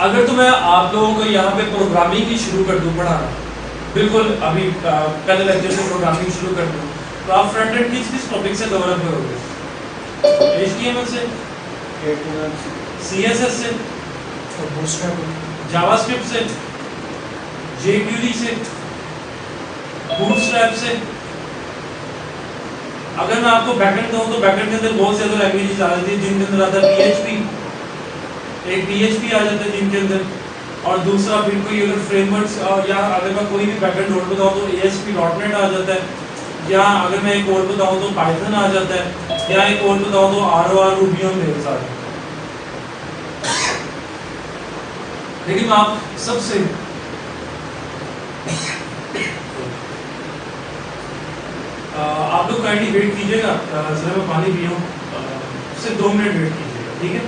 अगर तो मैं आप लोगों को यहाँ पे प्रोग्रामिंग ही शुरू कर दूँ पढ़ाना, बिल्कुल अभी पहले लेक्चर से प्रोग्रामिंग शुरू कर दूँ, तो आप फ्रंट एंड किस टॉपिक से कवर अप करोगे? HTML से, CSS से, जावास्क्रिप्ट से, jQuery से, बूटस्ट्रैप से। अगर मैं आपको बैकएंड कहूँ तो बैकएंड के अंदर बहुत ज़्यादा लैंग्वेजेस आ जाती है, जिनके अंदर आता है PHP, एक PHP आ जाता है जिनके अंदर, और दूसरा फिर कोई अगर फ्रेमवर्क्स, या अगर मैं कोई भी बैकएंड और बताऊँ तो ASP.NET आ जाता है, या अगर मैं एक और बताऊँ तो Python आ जाता है, या एक और बताऊँ तो ROR, Ruby on Rails आ जाता है। लेकिन आप सबसे आप लोग काइंडली वेट कीजिएगा, जरा मैं पानी पिया हूँ, सिर्फ 2 मिनट वेट कीजिएगा, ठीक है?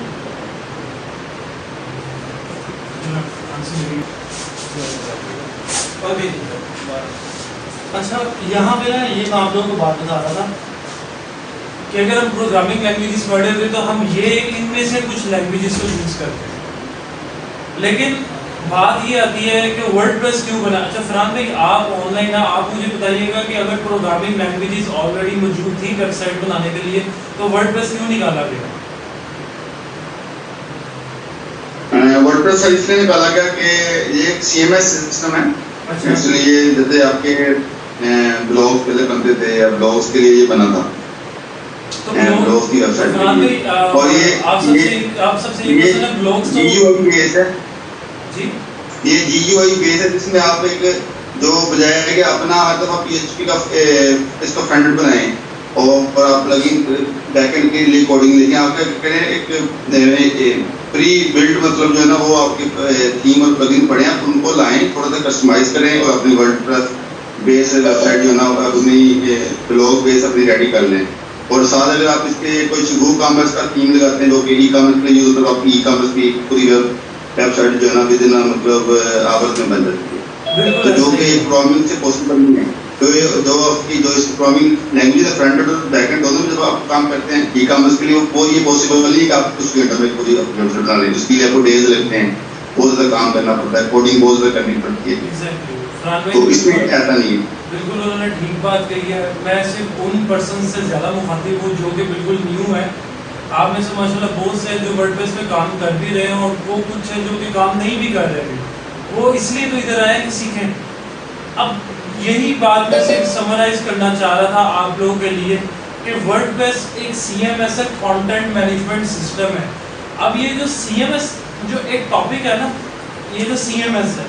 अच्छा, यहाँ पे ना ये मैं आप लोगों को बात बता रहा था कि अगर हम प्रोग्रामिंग लैंग्वेजेस पढ़ रहे थे तो हम ये इनमें से कुछ लैंग्वेजेस को यूज करते हैं, लेकिन बात ये आती है कि वर्डप्रेस क्यों बना। अच्छा फरहान भाई, आप ऑनलाइन ना, आप मुझे बताइएगा कि अगर प्रोग्रामिंग लैंग्वेजेस ऑलरेडी मौजूद थी वेबसाइट बनाने के लिए तो वर्डप्रेस क्यों निकाला गया? वर्डप्रेस इसलिए निकाला गया कि ये एक CMS सिस्टम है। अच्छा, एक्चुअली ये जैसे आपके ब्लॉग्स पहले बनते थे या ब्लॉग्स के लिए ये बना था, तो ब्लॉग्स की वेबसाइट के लिए। और ये आप सबसे ये ब्लॉग्स तो GUI बेस है जी, ये GUI बेस है जिसमें आप एक जो बजाय है कि अपना मतलब आप PHP का इसका फ्रंट एंड बनाएं और आप प्लगइन बैकएंड के लिए कोडिंग लिखें, आप क्या करें एक प्री बिल्ड मतलब जो है ना वो आपके थीम और प्लगइन पड़े हैं उनको लाएं, थोड़ा सा कस्टमाइज करें और अपनी वर्डप्रेस बेस वेबसाइट जो है ना अपनी ब्लॉग बेस अपनी रेडी कर लें। और साथ अगर आप इसके कोई WooCommerce का थीम लगाते हैं जो कि ई-कॉमर्स के लिए यूज होता है, आपकी ई-कॉमर्स की पूरी वेबसाइट जो है ना विद इन मतलब आवर्स में बन जाती है, तो जो कि प्रोग्रामिंग से पॉसिबल नहीं है। तो ये जो आपकी जो इस प्रोग्रामिंग लैंग्वेज है फ्रंट एंड और बैक एंड दोनों में जब आप काम करते हैं ई-कॉमर्स के लिए वो ये पॉसिबल नहीं है कि आप कुछ घंटों में पूरी वेबसाइट बना लें, उसके लिए आपको डेज लगते हैं, बहुत ज़्यादा काम करना पड़ता है, कोडिंग बहुत ज़्यादा करनी पड़ती है। तो इसमें ऐसा नहीं है। बिल्कुल उन्होंने ठीक बात कही है। मैं सिर्फ उन पर्सन से ज़्यादा मुखातिब हूँ जो कि बिल्कुल न्यू है। आप में से माशाल्लाह बहुत से जो वर्डप्रेस पे काम कर भी रहे हैं और वो कुछ है जो कि काम नहीं भी कर रहे हैं, वो इसलिए तो इधर आए कि सीखें। अब यही बात मैं सिर्फ समराइज करना चाह रहा था आप लोगों के लिए कि वर्डप्रेस एक CMS है, कंटेंट मैनेजमेंट सिस्टम है। अब ये जो CMS जो एक टॉपिक है ना, ये जो CMS है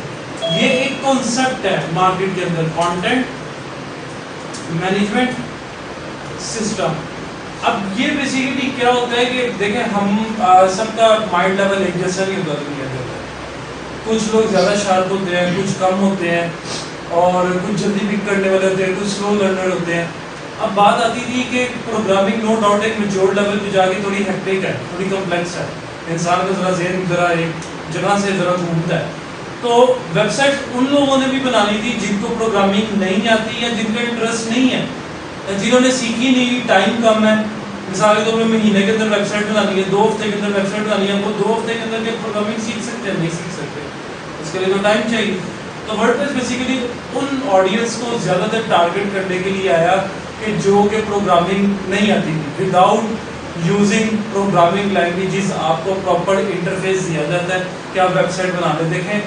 ये एक कॉन्सेप्ट है मार्केट के अंदर, कंटेंट मैनेजमेंट सिस्टम। अब ये बेसिकली क्या होता है कि देखें हम सबका माइंड लेवल एक जैसा नहीं होता दुनिया के अंदर, कुछ लोग ज़्यादा शार्प होते हैं, कुछ कम होते हैं, और कुछ जल्दी पिक करने वाले होते हैं, कुछ स्लो लर्नर होते हैं। अब बात आती थी कि प्रोग्रामिंग नो डाउट एक मैच्योर लेवल पे जाके थोड़ी हेक्टिक है, थोड़ी कॉम्प्लेक्स है, इंसान का ज़रा ज़हन ज़रा एक जगह से ज़रा घूमता है। तो वेबसाइट उन लोगों ने भी बनानी थी जिनको प्रोग्रामिंग नहीं आती या जिनका इंटरेस्ट नहीं है, जिन्होंने सीखी नहीं, टाइम कम है। मिसाल के तौर पर महीने के अंदर वेबसाइट बनानी है, 2 हफ्ते के अंदर वेबसाइट बनानी है, वो 2 हफ्ते के अंदर क्या प्रोग्रामिंग सीख सकते हैं? नहीं सीख सकते, उसके लिए तो टाइम चाहिए। तो वर्डप्रेस बेसिकली उन ऑडियंस को ज़्यादातर टारगेट करने के लिए आया कि जो कि प्रोग्रामिंग नहीं आती थी। विदाउट यूजिंग प्रोग्रामिंग लैंग्वेजेस आपको प्रॉपर इंटरफेस दिया जाता है कि आप वेबसाइट बना ले। देखें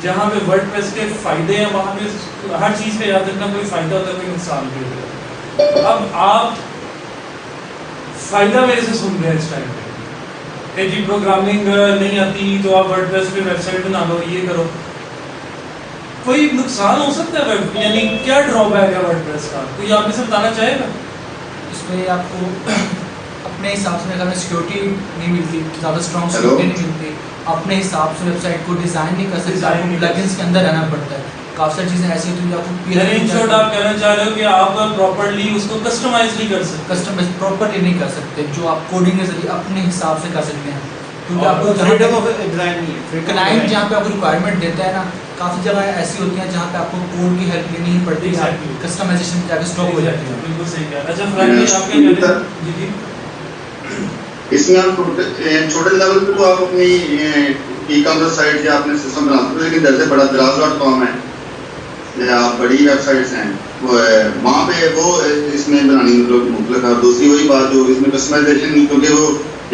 जहाँ पे वर्डप्रेस के फ़ायदे हैं वहाँ पे हर चीज़ का याद रखना, कोई फ़ायदा होता है कोई नुकसान भी होता है। अब आप फ़ायदा मेरे से सुन रहे हैं इस टाइम पे कि जी प्रोग्रामिंग नहीं आती तो आप वर्डप्रेस पे वेबसाइट बना लो, ये करो। कोई नुकसान हो सकता है यानी क्या ड्रॉबैक है वर्डप्रेस का, कोई आप में से बताना चाहेगा? इसमें आपको अपने हिसाब से अगर सिक्योरिटी नहीं मिलती, ज़्यादा स्ट्रॉन्ग सिक्योरिटी नहीं मिलती, अपने हिसाब से वेबसाइट को डिज़ाइन नहीं कर सकते, आपको प्लगइन्स के अंदर रहना पड़ता है। काफ़ी सारी चीज़ें ऐसी होती हैं जो आपको इन शॉर्ट आप कहना चाह रहे हो कि आप प्रॉपर्ली उसको कस्टमाइज नहीं कर सकते, कस्टमाइज प्रॉपर्ली नहीं कर सकते जो आप कोडिंग के जरिए अपने हिसाब से कर सकते हैं, क्योंकि आपको फ्रीडम ऑफ डिज़ाइन नहीं है। क्लाइंट जहाँ पे आपको रिक्वायरमेंट देता है ना, काफ़ी जगह ऐसी होती हैं जहाँ पे आपको कोड की हेल्प लेनी ही पड़ती है, कस्टमाइजेशन जाके स्टॉप हो जाती है। बिल्कुल सही कहा। अच्छा फ्रैंक जी आप क्या कह रहे हैं? जी जी इसमें आप छोटे लेवल पे तो आप अपनी ई कॉमर्स साइट या अपने सिस्टम बना सकते हो, लेकिन जैसे बड़ा Draz.com है या बड़ी वेबसाइट्स हैं वहाँ पे वो इसमें बनानी मुख्तलिफ है। दूसरी वही बात जो इसमें कस्टमाइजेशन, क्योंकि वो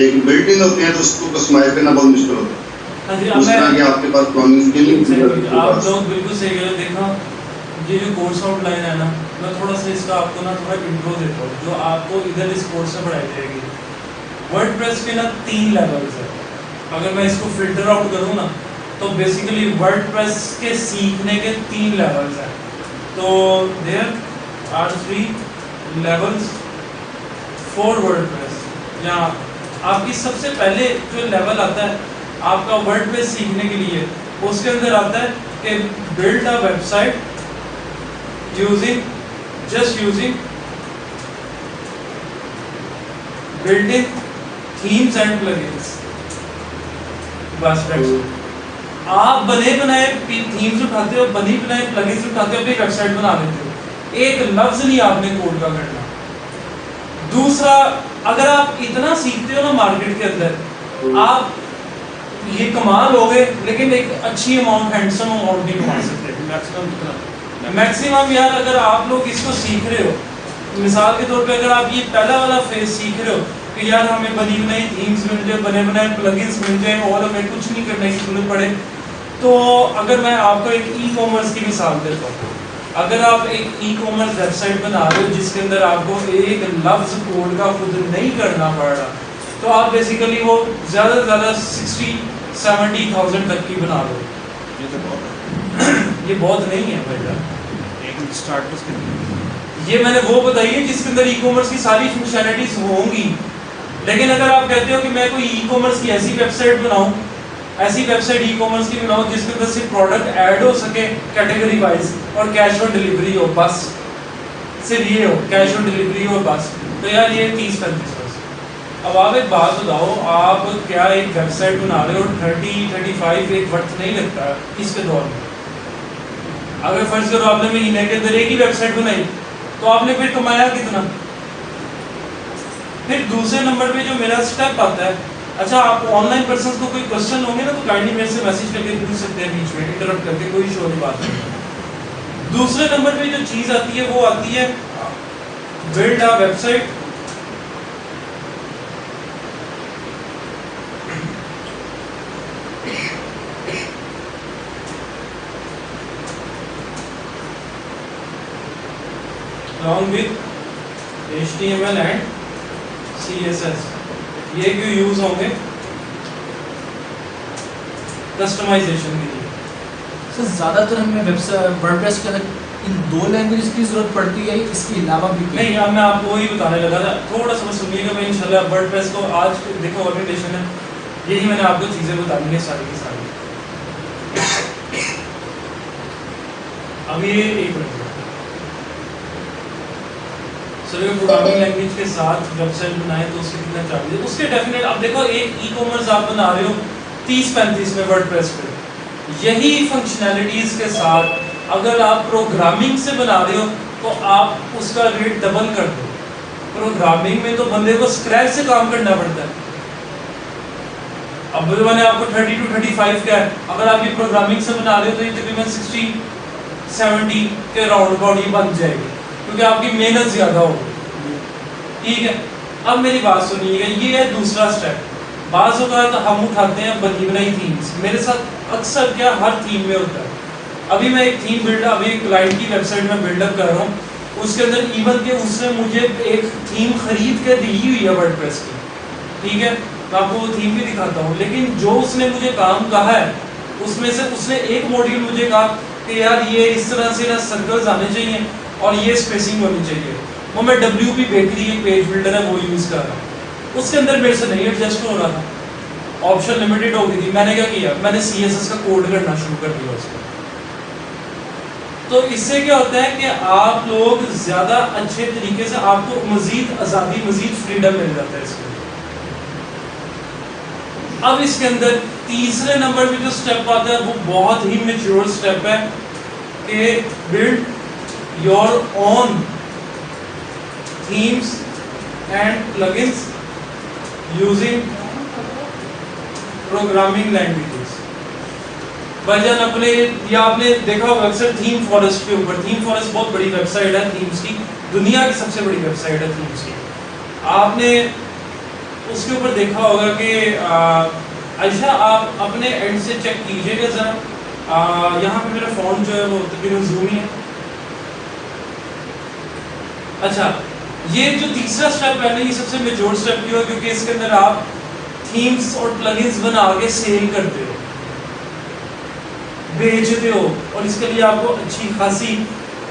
एक बिल्ट इन होते हैं तो उसको कस्टमाइज करना बहुत मुश्किल होता है। हाँ जी, उस तरह की आपके पास प्रोग्रामिंग स्किल आप लोग बिल्कुल सही कह रहे हो। देखो ये जो कोर्स आउटलाइन है ना, मैं थोड़ा सा इसका आपको ना थोड़ा इंट्रो देता हूँ जो आपको इधर इस कोर्स में पढ़ाई जाएगी। वर्डप्रेस के ना 3 लेवल्स है। अगर मैं इसको फिल्टर आउट करूँ ना तो बेसिकली वर्डप्रेस के सीखने के 3 लेवल्स हैं। तो there are 3 levels for WordPress. यहाँ आपकी सबसे पहले जो लेवल आता है आपका वर्डप्रेस सीखने के लिए, उसके अंदर आता है कि build a website using built-in themes and plugins. बस आप बने बनाए थीम्स उठाते हो, बने बनाए प्लगइन्स उठाते हो, अपनी वेबसाइट बना लेते हो। एक लफ्ज नहीं आपने कोड का करना। दूसरा, अगर आप इतना सीखते हो ना मार्केट के अंदर, आप ये कमा लोगे लेकिन एक अच्छी अमाउंट, हैंडसम अमाउंट नहीं कमा सकते। मैक्सिमम यार अगर आप लोग इसको सीख रहे हो, मिसाल के तौर पे अगर आप ये पहला वाला फेज सीख रहे हो कि यार हमें बनी बनाई थीम्स मिल जाए, बने बनाए प्लगइन्स मिल जाए और हमें कुछ नहीं करने की जरूरत पड़े, तो अगर मैं आपको एक ई कॉमर्स की मिसाल देता हूँ। अगर आप एक ई कॉमर्स वेबसाइट बना रहे हो जिसके अंदर आपको एक लफ्ज कोड का खुद नहीं करना पड़ रहा, तो आप बेसिकली वो ज़्यादा से ज़्यादा 60-70,000 तक की बना लो। ये बहुत नहीं है भाई, ये मैंने वो बताई है जिसके अंदर ई कॉमर्स की सारी फंक्शनैलिटीज होंगी। लेकिन अगर आप कहते हो कि मैं कोई ई कॉमर्स की ऐसी वेबसाइट बनाऊं, ऐसी वेबसाइट ई कॉमर्स की बनाऊं जिसके अंदर सिर्फ प्रोडक्ट ऐड हो सके कैटेगरी वाइज और कैश ऑन डिलीवरी हो, बस सिर्फ ये हो, कैश ऑन डिलीवरी हो बस, तो यार ये 30-35। अब आप एक बात बताओ, आप क्या एक वेबसाइट बना रहे हो 30-35 एक वक्त नहीं लगता इसके दौर में। अगर फर्ज करो आपने महीने के अंदर एक ही वेबसाइट बनाई तो आपने फिर कमाया कितना। फिर दूसरे नंबर पे जो मेरा स्टेप आता है, अच्छा आप ऑनलाइन पर्सन को कोई क्वेश्चन होंगे ना तो काइंडली मेरे से मैसेज करके पूछ सकते हैं बीच में, इंटरप्ट करके, कोई इशू वाली बात नहीं। दूसरे नंबर पे जो चीज आती है वो आती है build a website along with HTML and CSS। ये क्यों यूज होंगे? कस्टमाइजेशन के लिए। सर ज़्यादातर हमें वेबसाइट वर्डप्रेस के अंदर इन 2 लैंग्वेज की ज़रूरत पड़ती है, इसके अलावा भी नहीं, अब मैं आपको वही बताने लगा था, थोड़ा सा सुनिएगा। मैं इंशाल्लाह वर्डप्रेस को आज देखो ओरिएंटेशन है, यही मैंने आपको चीज़ें बतानी है सारी की सारी। अब ये एक मिनट प्रोग्रामिंग लैंग्वेज के साथ वेबसाइट बनाए तो उसके कितना चार्जेस, उसके डेफिनेट। अब देखो एक ई कॉमर्स आप बना रहे हो 30-35 में वर्डप्रेस पे, यही फंक्शनैलिटीज के साथ अगर आप प्रोग्रामिंग से बना रहे हो तो आप उसका रेट डबल कर दो। प्रोग्रामिंग में तो बंदे को स्क्रैच से काम करना पड़ता है। अब मैंने आपको 30-35 का है, अगर आप ये प्रोग्रामिंग से बना रहे हो तो ये तकरीबन 60-70 के राउंड अबाउट ये बन जाएगी, क्योंकि आपकी मेहनत ज़्यादा होगी। ठीक है, अब मेरी बात सुनिएगा, ये है दूसरा स्टेप। बाज़ औक़ात हम उठाते हैं बनी बनाई थीम्स, मेरे साथ अक्सर क्या हर थीम में होता है। अभी मैं एक थीम बिल्ड, अभी एक क्लाइंट की वेबसाइट में बिल्डअप कर रहा हूँ, उसके अंदर इवन के उसने मुझे एक थीम खरीद के दी हुई है वर्डप्रेस की। ठीक है, मैं आपको वो थीम भी दिखाता हूँ, लेकिन जो उसने मुझे काम कहा है उसमें से उसने एक मॉड्यूल मुझे कहा कि यार ये इस तरह से ना सर्कल्स आने चाहिए और ये स्पेसिंग होनी चाहिए। वो मैं WP बेकरी एक पेज बिल्डर है वो यूज़ कर रहा हूँ, उसके अंदर मेरे से नहीं एडजस्ट हो रहा था, ऑप्शन लिमिटेड हो गई थी। मैंने क्या किया, मैंने CSS का कोड करना शुरू कर दिया उसको। तो इससे क्या होता है कि आप लोग ज़्यादा अच्छे तरीके से, आपको मज़ीद आज़ादी, मज़ीद फ्रीडम मिल जाता है इसके। अब इसके अंदर तीसरे नंबर पे जो स्टेप आता है वो बहुत ही मैच्योर स्टेप है कि build your own themes and plugins using programming languages. भाईजान अपने या आपने देखा होगा अक्सर थीम फॉरेस्ट के ऊपर, थीम फॉरेस्ट बहुत बड़ी वेबसाइट है थीम्स की, दुनिया की सबसे बड़ी वेबसाइट है थीम्स की। आपने उसके ऊपर देखा होगा कि आयशा आप अपने एंड से चेक कीजिएगा जरा, यहाँ पे मेरा फ़ोन जो है वो तकरीबन जूम ही है। अच्छा, ये जो तीसरा स्टेप है ना, ये सबसे मेजर स्टेप क्यों है, क्योंकि इसके अंदर आप थीम्स और प्लगइन्स बना के सेल करते हो, बेचते हो, और इसके लिए आपको अच्छी खासी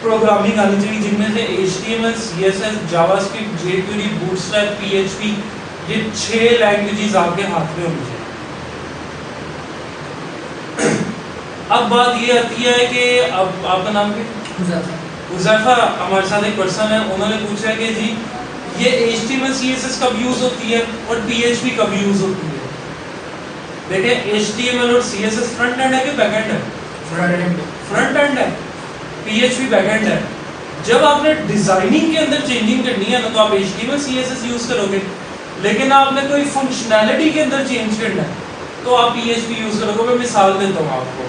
प्रोग्रामिंग आनी चाहिए, जिनमें से HTML, CSS, JavaScript, jQuery, bootstrap, PHP, ये 6 लैंग्वेजेस आपके हाथ में होनी चाहिए। अब बात ये आती है कि अब आपका नाम क्या? हुज़ैफा हमारे साथ एक पर्सन है, उन्होंने पूछा है कि जी ये HTML CSS कब यूज होती है और PHP कब यूज होती है। देखिए HTML और CSS फ्रंट एंड है कि बैक एंड है? फ्रंट एंड है। PHP बैक एंड है। जब आपने डिजाइनिंग के अंदर चेंजिंग करनी है ना, तो आप HTML CSS यूज करोगे, लेकिन आपने कोई फंक्शनैलिटी के अंदर चेंज करना है तो आप PHP यूज करोगे। मैं मिसाल देता हूँ आपको,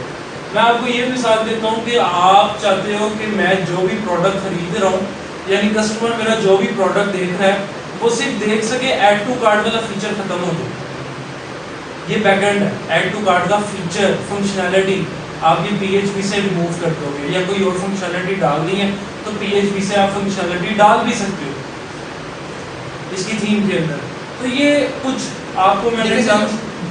मैं आपको ये मिसाल देता हूँ कि आप चाहते हो कि मैं जो भी प्रोडक्ट खरीद रहा हूँ, यानी कस्टमर मेरा जो भी प्रोडक्ट देख रहा है वो सिर्फ देख सके ऐड टू कार्ट वाला फीचर खत्म हो जाए। ये बैकएंड है, ऐड टू कार्ट का फीचर फंक्शनैलिटी आप ये PHP से रिमूव कर दोगे, या कोई और फंक्शनैलिटी डालनी है तो PHP से आप फंक्शनैलिटी डाल भी सकते हो इसकी थीम के अंदर। तो ये कुछ आपको मैंने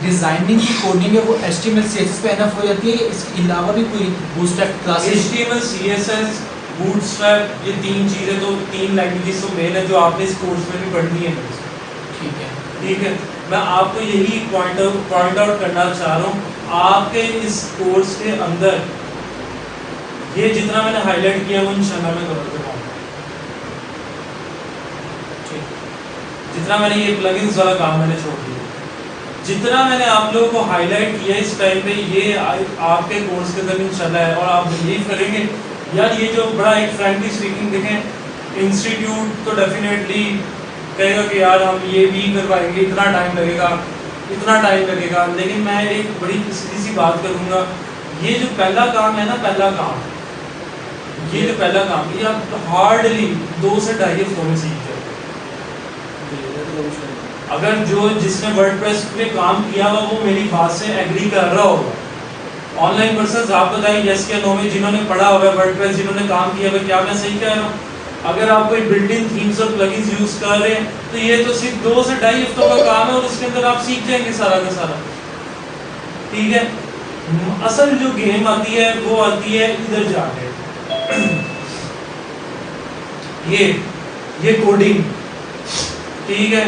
डिजाइनिंग की कोडिंग है वो HTML CSS पे एनफ हो जाती है, इसके अलावा भी कोई bootstrap classes? HTML CSS bootstrap, ये 3 चीज़ें तो 3 लैंग्वेजेस तो मेन है जो आपने इस कोर्स में भी पढ़नी है। ठीक है, मैं आपको यही पॉइंट आउट करना चाह रहा हूँ। आपके इस कोर्स के अंदर ये जितना मैंने हाईलाइट किया वो इंशाल्लाह मैं कवर करूँगा। जितना मैंने ये प्लगइन्स वाला काम मैंने छोड़ दिया, जितना मैंने आप लोगों को हाईलाइट किया इस टाइम पे, ये आपके कोर्स के अंदर इंशाल्लाह है। और आप बिलीव करेंगे यार, ये जो बड़ा एक फ्रैंकली स्पीकिंग देखें, इंस्टीट्यूट तो डेफिनेटली कहेगा कि यार हम ये भी करवाएंगे, इतना टाइम लगेगा, लेकिन मैं एक बड़ी सीधी सी बात करूँगा, ये जो पहला काम है ना, ये जो पहला काम ये आप हार्डली 2 से 2.5 हफ्तों में सीख जाओगे। अगर जो जिसने वर्डप्रेस पे काम किया हुआ वो मेरी बात से एग्री कर रहा होगा, ऑनलाइन पर्सन्स आप बताइए यस या नो में, जिन्होंने पढ़ा होगा वर्डप्रेस, जिन्होंने काम किया हुआ, क्या मैं सही कह रहा हूँ? अगर आप कोई बिल्डिंग थीम्स और प्लगइन्स यूज कर रहे हैं तो ये तो सिर्फ 2 से 2.5 हफ्तों का काम है और उसके अंदर आप सीख जाएंगे सारा का सारा। ठीक है, असल जो गेम आती है वो आती है इधर जाके ये कोडिंग। ठीक है,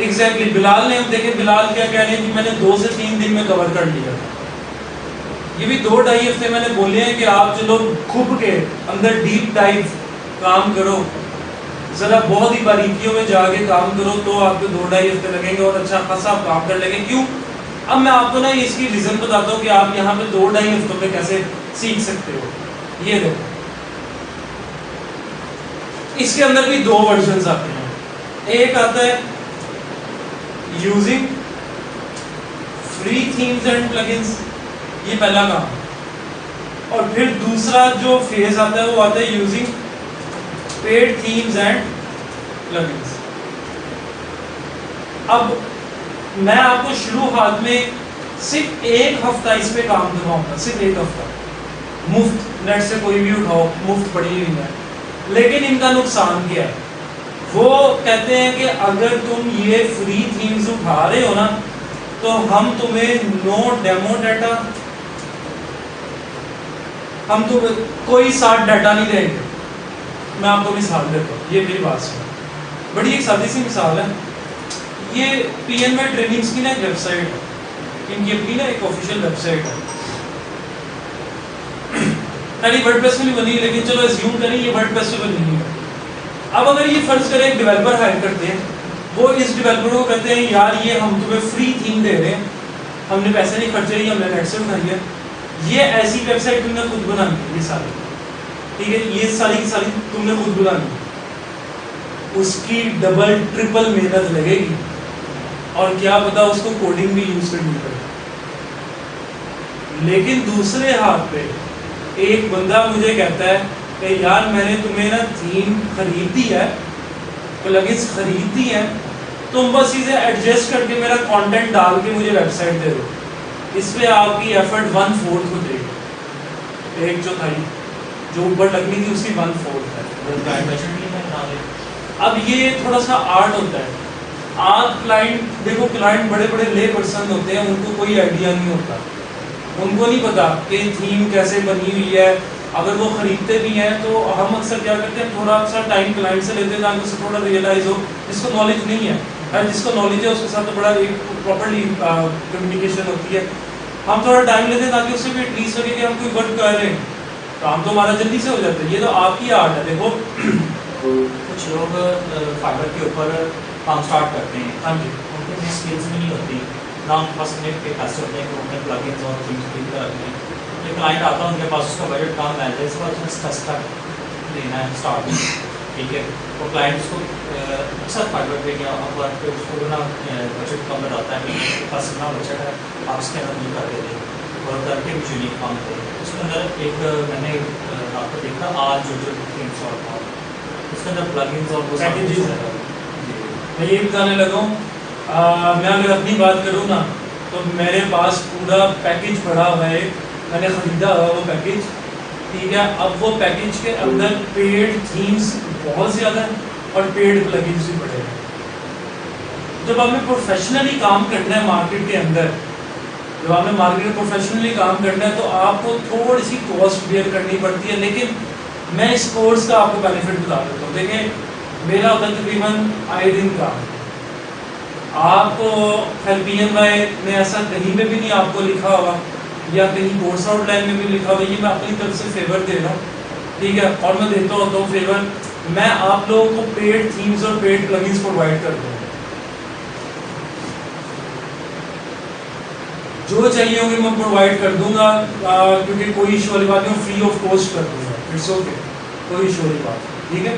एग्जैक्टली बिलाल ने, हम देखें बिलाल क्या कह रहे हैं कि मैंने 2 से 3 दिन में कवर कर लिया। ये भी 2-2.5 हफ्ते मैंने बोले हैं कि आप चलो खुद के अंदर डीप डाइव काम करो, जरा बहुत ही बारीकियों में जाके काम करो, तो आपको 2-2.5 हफ्ते लगेंगे और अच्छा खासा आप काम कर लेंगे। क्यों? अब मैं आपको ना इसकी रीजन बताता हूँ कि आप यहाँ पे 2-2.5 हफ्तों में कैसे सीख सकते हो। ये देखो, इसके अंदर भी 2 वर्जन आते हैं। एक आता है using free themes and plugins, ये पहला काम, और फिर दूसरा जो फेज आता है वो आता है using paid themes and plugins. अब मैं आपको शुरुआत में सिर्फ 1 हफ्ता इस पे काम करवाऊंगा, सिर्फ 1 हफ्ता, मुफ्त नेट से कोई भी उठाओ, मुफ्त पड़ी हुई है। लेकिन इनका नुकसान क्या है? वो कहते हैं कि अगर तुम ये फ्री थीम्स उठा रहे हो ना, तो हम तुम्हें नो डेमो डाटा, हम तुम्हें कोई साथ डाटा नहीं देंगे। मैं आपको मिसाल देता हूँ, ये मेरी बात सुनो, बड़ी एक सादी सी मिसाल है। ये PNY ट्रेनिंग्स की ना एक वेबसाइट है, इनकी अपनी ना एक ऑफिशियल वेबसाइट है, यानी वर्डप्रेस में नहीं बनी, लेकिन चलो अज्यूम करें ये वर्डप्रेस में बनी है। अब अगर ये फर्ज करें एक डेवलपर हायर करते हैं, वो इस डेवलपर को कहते हैं यार ये हम तुम्हें फ्री थीम दे रहे हैं, हमने पैसे नहीं खर्चे, हमने नेट से उठाई है, ये ऐसी वेबसाइट तुमने खुद बनानी है, ये सारी, ठीक है, ये सारी की सारी तुमने खुद बनानी है, उसकी डबल ट्रिपल मेहनत लगेगी और क्या पता उसको कोडिंग भी यूज करनी पड़े। लेकिन दूसरे हाथ पे एक बंदा मुझे कहता है कि यार मैंने तुम्हें ना थीम खरीदी है, प्लगइन्स खरीदी है, तुम बस इसे एडजस्ट करके मेरा कंटेंट डाल के मुझे वेबसाइट दे दो। इस पे आपकी एफर्ट 1/4 हो जाएगी, 1/4 जो ऊपर लगनी थी उसकी 1/4 है। अब ये थोड़ा सा आर्ट होता है। आप क्लाइंट देखो, क्लाइंट बड़े बड़े ले पर्सन होते हैं, उनको कोई आइडिया नहीं होता, उनको नहीं पता कि थीम कैसे बनी हुई है। अगर वो खरीदते भी हैं तो हम अक्सर क्या करते हैं, थोड़ा सा टाइम क्लाइंट से लेते हैं ताकि उससे थोड़ा रियलाइज हो। जिसको नॉलेज नहीं है, जिसको नॉलेज है उसके साथ तो बड़ा एक प्रॉपर्ली कम्युनिकेशन होती है। हम थोड़ा टाइम लेते हैं ताकि उससे भी एटलीस्ट लगे कि हम कोई वर्क कर रहे हैं, काम तो हमारा जल्दी से हो जाता है। ये तो आपकी आर्ट है। देखो कुछ लोग फाइबर के ऊपर काम स्टार्ट करते हैं, हाँ जी, उनके में स्किल्स भी नहीं होती ना, उनके पास इतने के पैसे होते हैं कि वो अपने प्लगइन्स और थीम्स खरीद कर रखते हैं। एक क्लाइंट आता है, उनके पास उसका बजट कम है, इसके बाद उसने स्टार्ट लेना है स्टार्ट, ठीक है, तो क्लाइंट उसको अक्सर फाइबर पे या अपवर्क पे उसको ना बजट कम बताता है कि आपके पास इतना बजट है, आप इसके अंदर नहीं कर देते और करके भी यूनिक काम करें। उसके अंदर एक मैंने आपको देखा आज जो थीम्स और उसके अंदर प्लगइन्स और वो पैकेजेस है। मैं ये बताने लगा हूँ, मैं अगर अपनी बात करूँ ना तो मेरे पास पूरा पैकेज पड़ा हुआ है, मैंने ख़रीदा हुआ वो पैकेज, ठीक है। अब वो पैकेज के अंदर पेड थीम्स बहुत ज़्यादा है और पेड प्लगइन्स भी पड़े हैं। जब हमें प्रोफेशनली काम करना है मार्केट के अंदर, जब आपने मार्केट में प्रोफेशनली काम करना है तो आपको थोड़ी सी कॉस्ट बेयर करनी पड़ती है। लेकिन मैं इस कोर्स का आपको बेनिफिट बता देता हूँ। देखिए मेरा होता है तकरीबन आए दिन काम, आपको LPMI में ऐसा कहीं पे भी नहीं आपको लिखा होगा या कहीं कोर्स आउटलाइन में भी लिखा हुआ, ये मैं अपनी तरफ से फेवर दे रहा हूँ, ठीक है। और मैं देता होता हूँ फेवर, मैं आप लोगों को पेड थीम्स और पेड प्लगइन्स प्रोवाइड करता हूँ। जो चाहिए होंगे मैं प्रोवाइड कर दूंगा, क्योंकि कोई इशू वाली बात नहीं, फ्री ऑफ कॉस्ट कर दूंगा, इट्स ओके, कोई इशू वाली बात, ठीक है।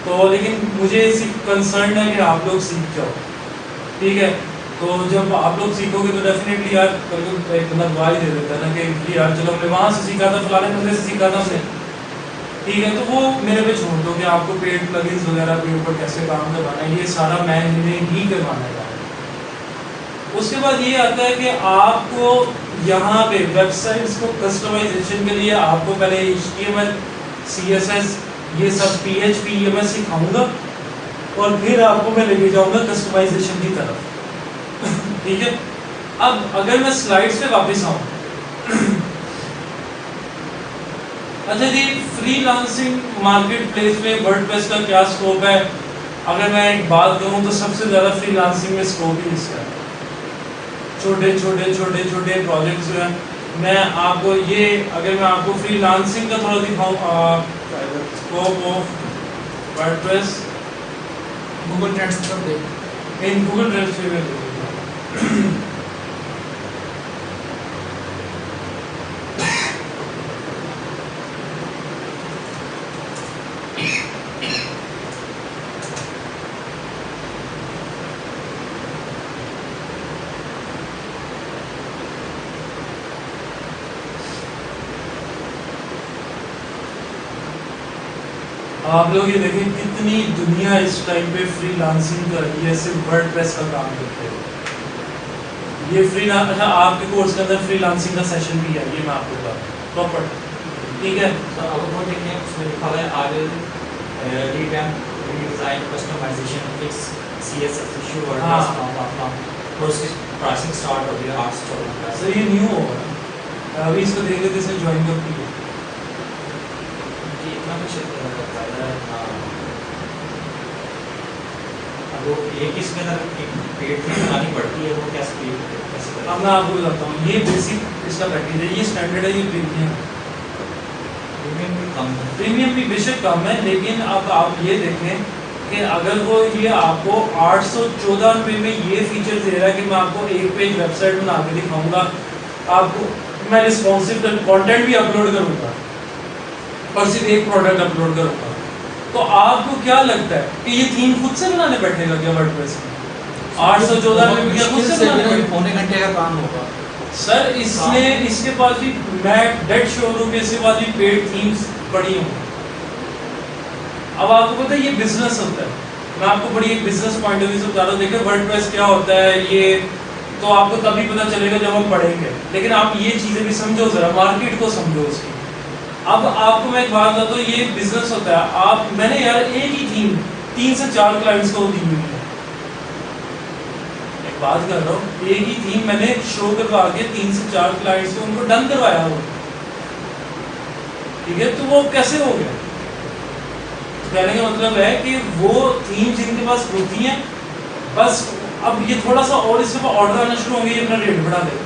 तो लेकिन मुझे सिर्फ कंसर्न है कि आप लोग सीख जाओ, ठीक है। तो जब आप लोग सीखोगे तो डेफिनेटली यार एक बंदा गवाही दे देता है ना कि यार चलो हमने वहाँ से सीखा था, फलाने बंदे से सीखा था हमने, ठीक है। तो वो मेरे पे छोड़ दो कि आपको पेड प्लगइन्स वगैरह के ऊपर कैसे काम करवाना है, ये सारा मैंने ही करवाना है। उसके बाद ये आता है कि आपको यहाँ पे वेबसाइट्स को कस्टमाइजेशन के लिए आपको पहले HTML, CSS, ये सब PHP ये मैं सिखाऊंगा और फिर आपको मैं लेके जाऊंगा कस्टमाइजेशन की तरफ, ठीक है। अब अगर मैं स्लाइड्स पे वापस आऊँ, अच्छा जी, फ्रीलांसिंग मार्केट प्लेस में वर्डप्रेस का क्या स्कोप है? अगर मैं एक बात करूँ तो सबसे ज़्यादा फ्रीलांसिंग में स्कोप ही इसका है। छोटे छोटे प्रोजेक्ट्स जो हैं, मैं आपको ये अगर मैं आपको फ्रीलांसिंग का थोड़ा दिखाऊँ, scope of WordPress Google trends पर देख, इन गूगल ट्रेंड्स पे आप लोग ये देखें कितनी दुनिया इस टाइम पे फ्रीलांसिंग कर रही है, सिर्फ वर्डप्रेस का काम करते हैं। ये अच्छा आपके कोर्स के अंदर फ्रीलांसिंग का सेशन भी है, ये मैं आपको बता प्रॉपर, ठीक है। तो अब वो देखिए उसमें लिखा हुआ है I will revamp redesign customization fix CSS issue WordPress अपना और उसकी प्राइसिंग स्टार्ट हो गया 814 सर ये न्यू होगा, अभी इसको देख लेते हैं, ज्वाइन कब की है जी, इतना कुछ फायदा है। अब वो एक इसके अंदर एक पेड फी लगानी पड़ती है, वो कैसे पे कैसे अब करें? मैं आपको बताता हूँ, ये बेसिक इसका पैकेज है, ये स्टैंडर्ड है, ये प्रीमियम। प्रीमियम भी कम है। प्रीमियम भी बेशक कम है, लेकिन अब आप ये देखें कि अगर वो ये आपको 814 रुपये में ये फीचर दे रहा है कि मैं आपको एक पेज वेबसाइट बना के दिखाऊंगा, आपको मैं रिस्पॉन्सिव कंटेंट भी अपलोड करूंगा और सिर्फ एक प्रोडक्ट अपलोड करूंगा, तो आपको क्या लगता है कि ये थीम खुद से बनाने बैठेगा क्या वर्डप्रेस में? 814 में भी क्या खुद से बनाना ये पड़ेगा? पौने घंटे का काम होगा। सर इसने इसके पास भी मैं डेड शोरूम के इसके पास भी पेड थीम्स पड़ी हूँ। अब आपको पता है ये बिजनेस होता है, मैं आपको बड़ी एक बिजनेस पॉइंट ऑफ व्यू से बता रहा हूँ। देखिए वर्डप्रेस क्या होता है ये तो आपको तभी पता चलेगा जब हम पढ़ेंगे, लेकिन आप ये चीज़ें भी समझो ज़रा, मार्केट को समझो उसकी। अब आपको मैं एक बात बताता हूँ, ये बिजनेस होता है। आप मैंने यार एक ही थीम 3 से 4 क्लाइंट्स को दी हुई है, एक बात कर रहा हूँ, एक ही थीम मैंने शो करवा के 3 से 4 क्लाइंट्स को उनको डन करवाया हो, ठीक है। तो वो कैसे हो गया? कहने का मतलब है कि वो थीम जिनके पास होती हैं, बस अब ये थोड़ा सा और इसके ऊपर ऑर्डर आना शुरू होंगे, ये अपना रेट बढ़ा देगा,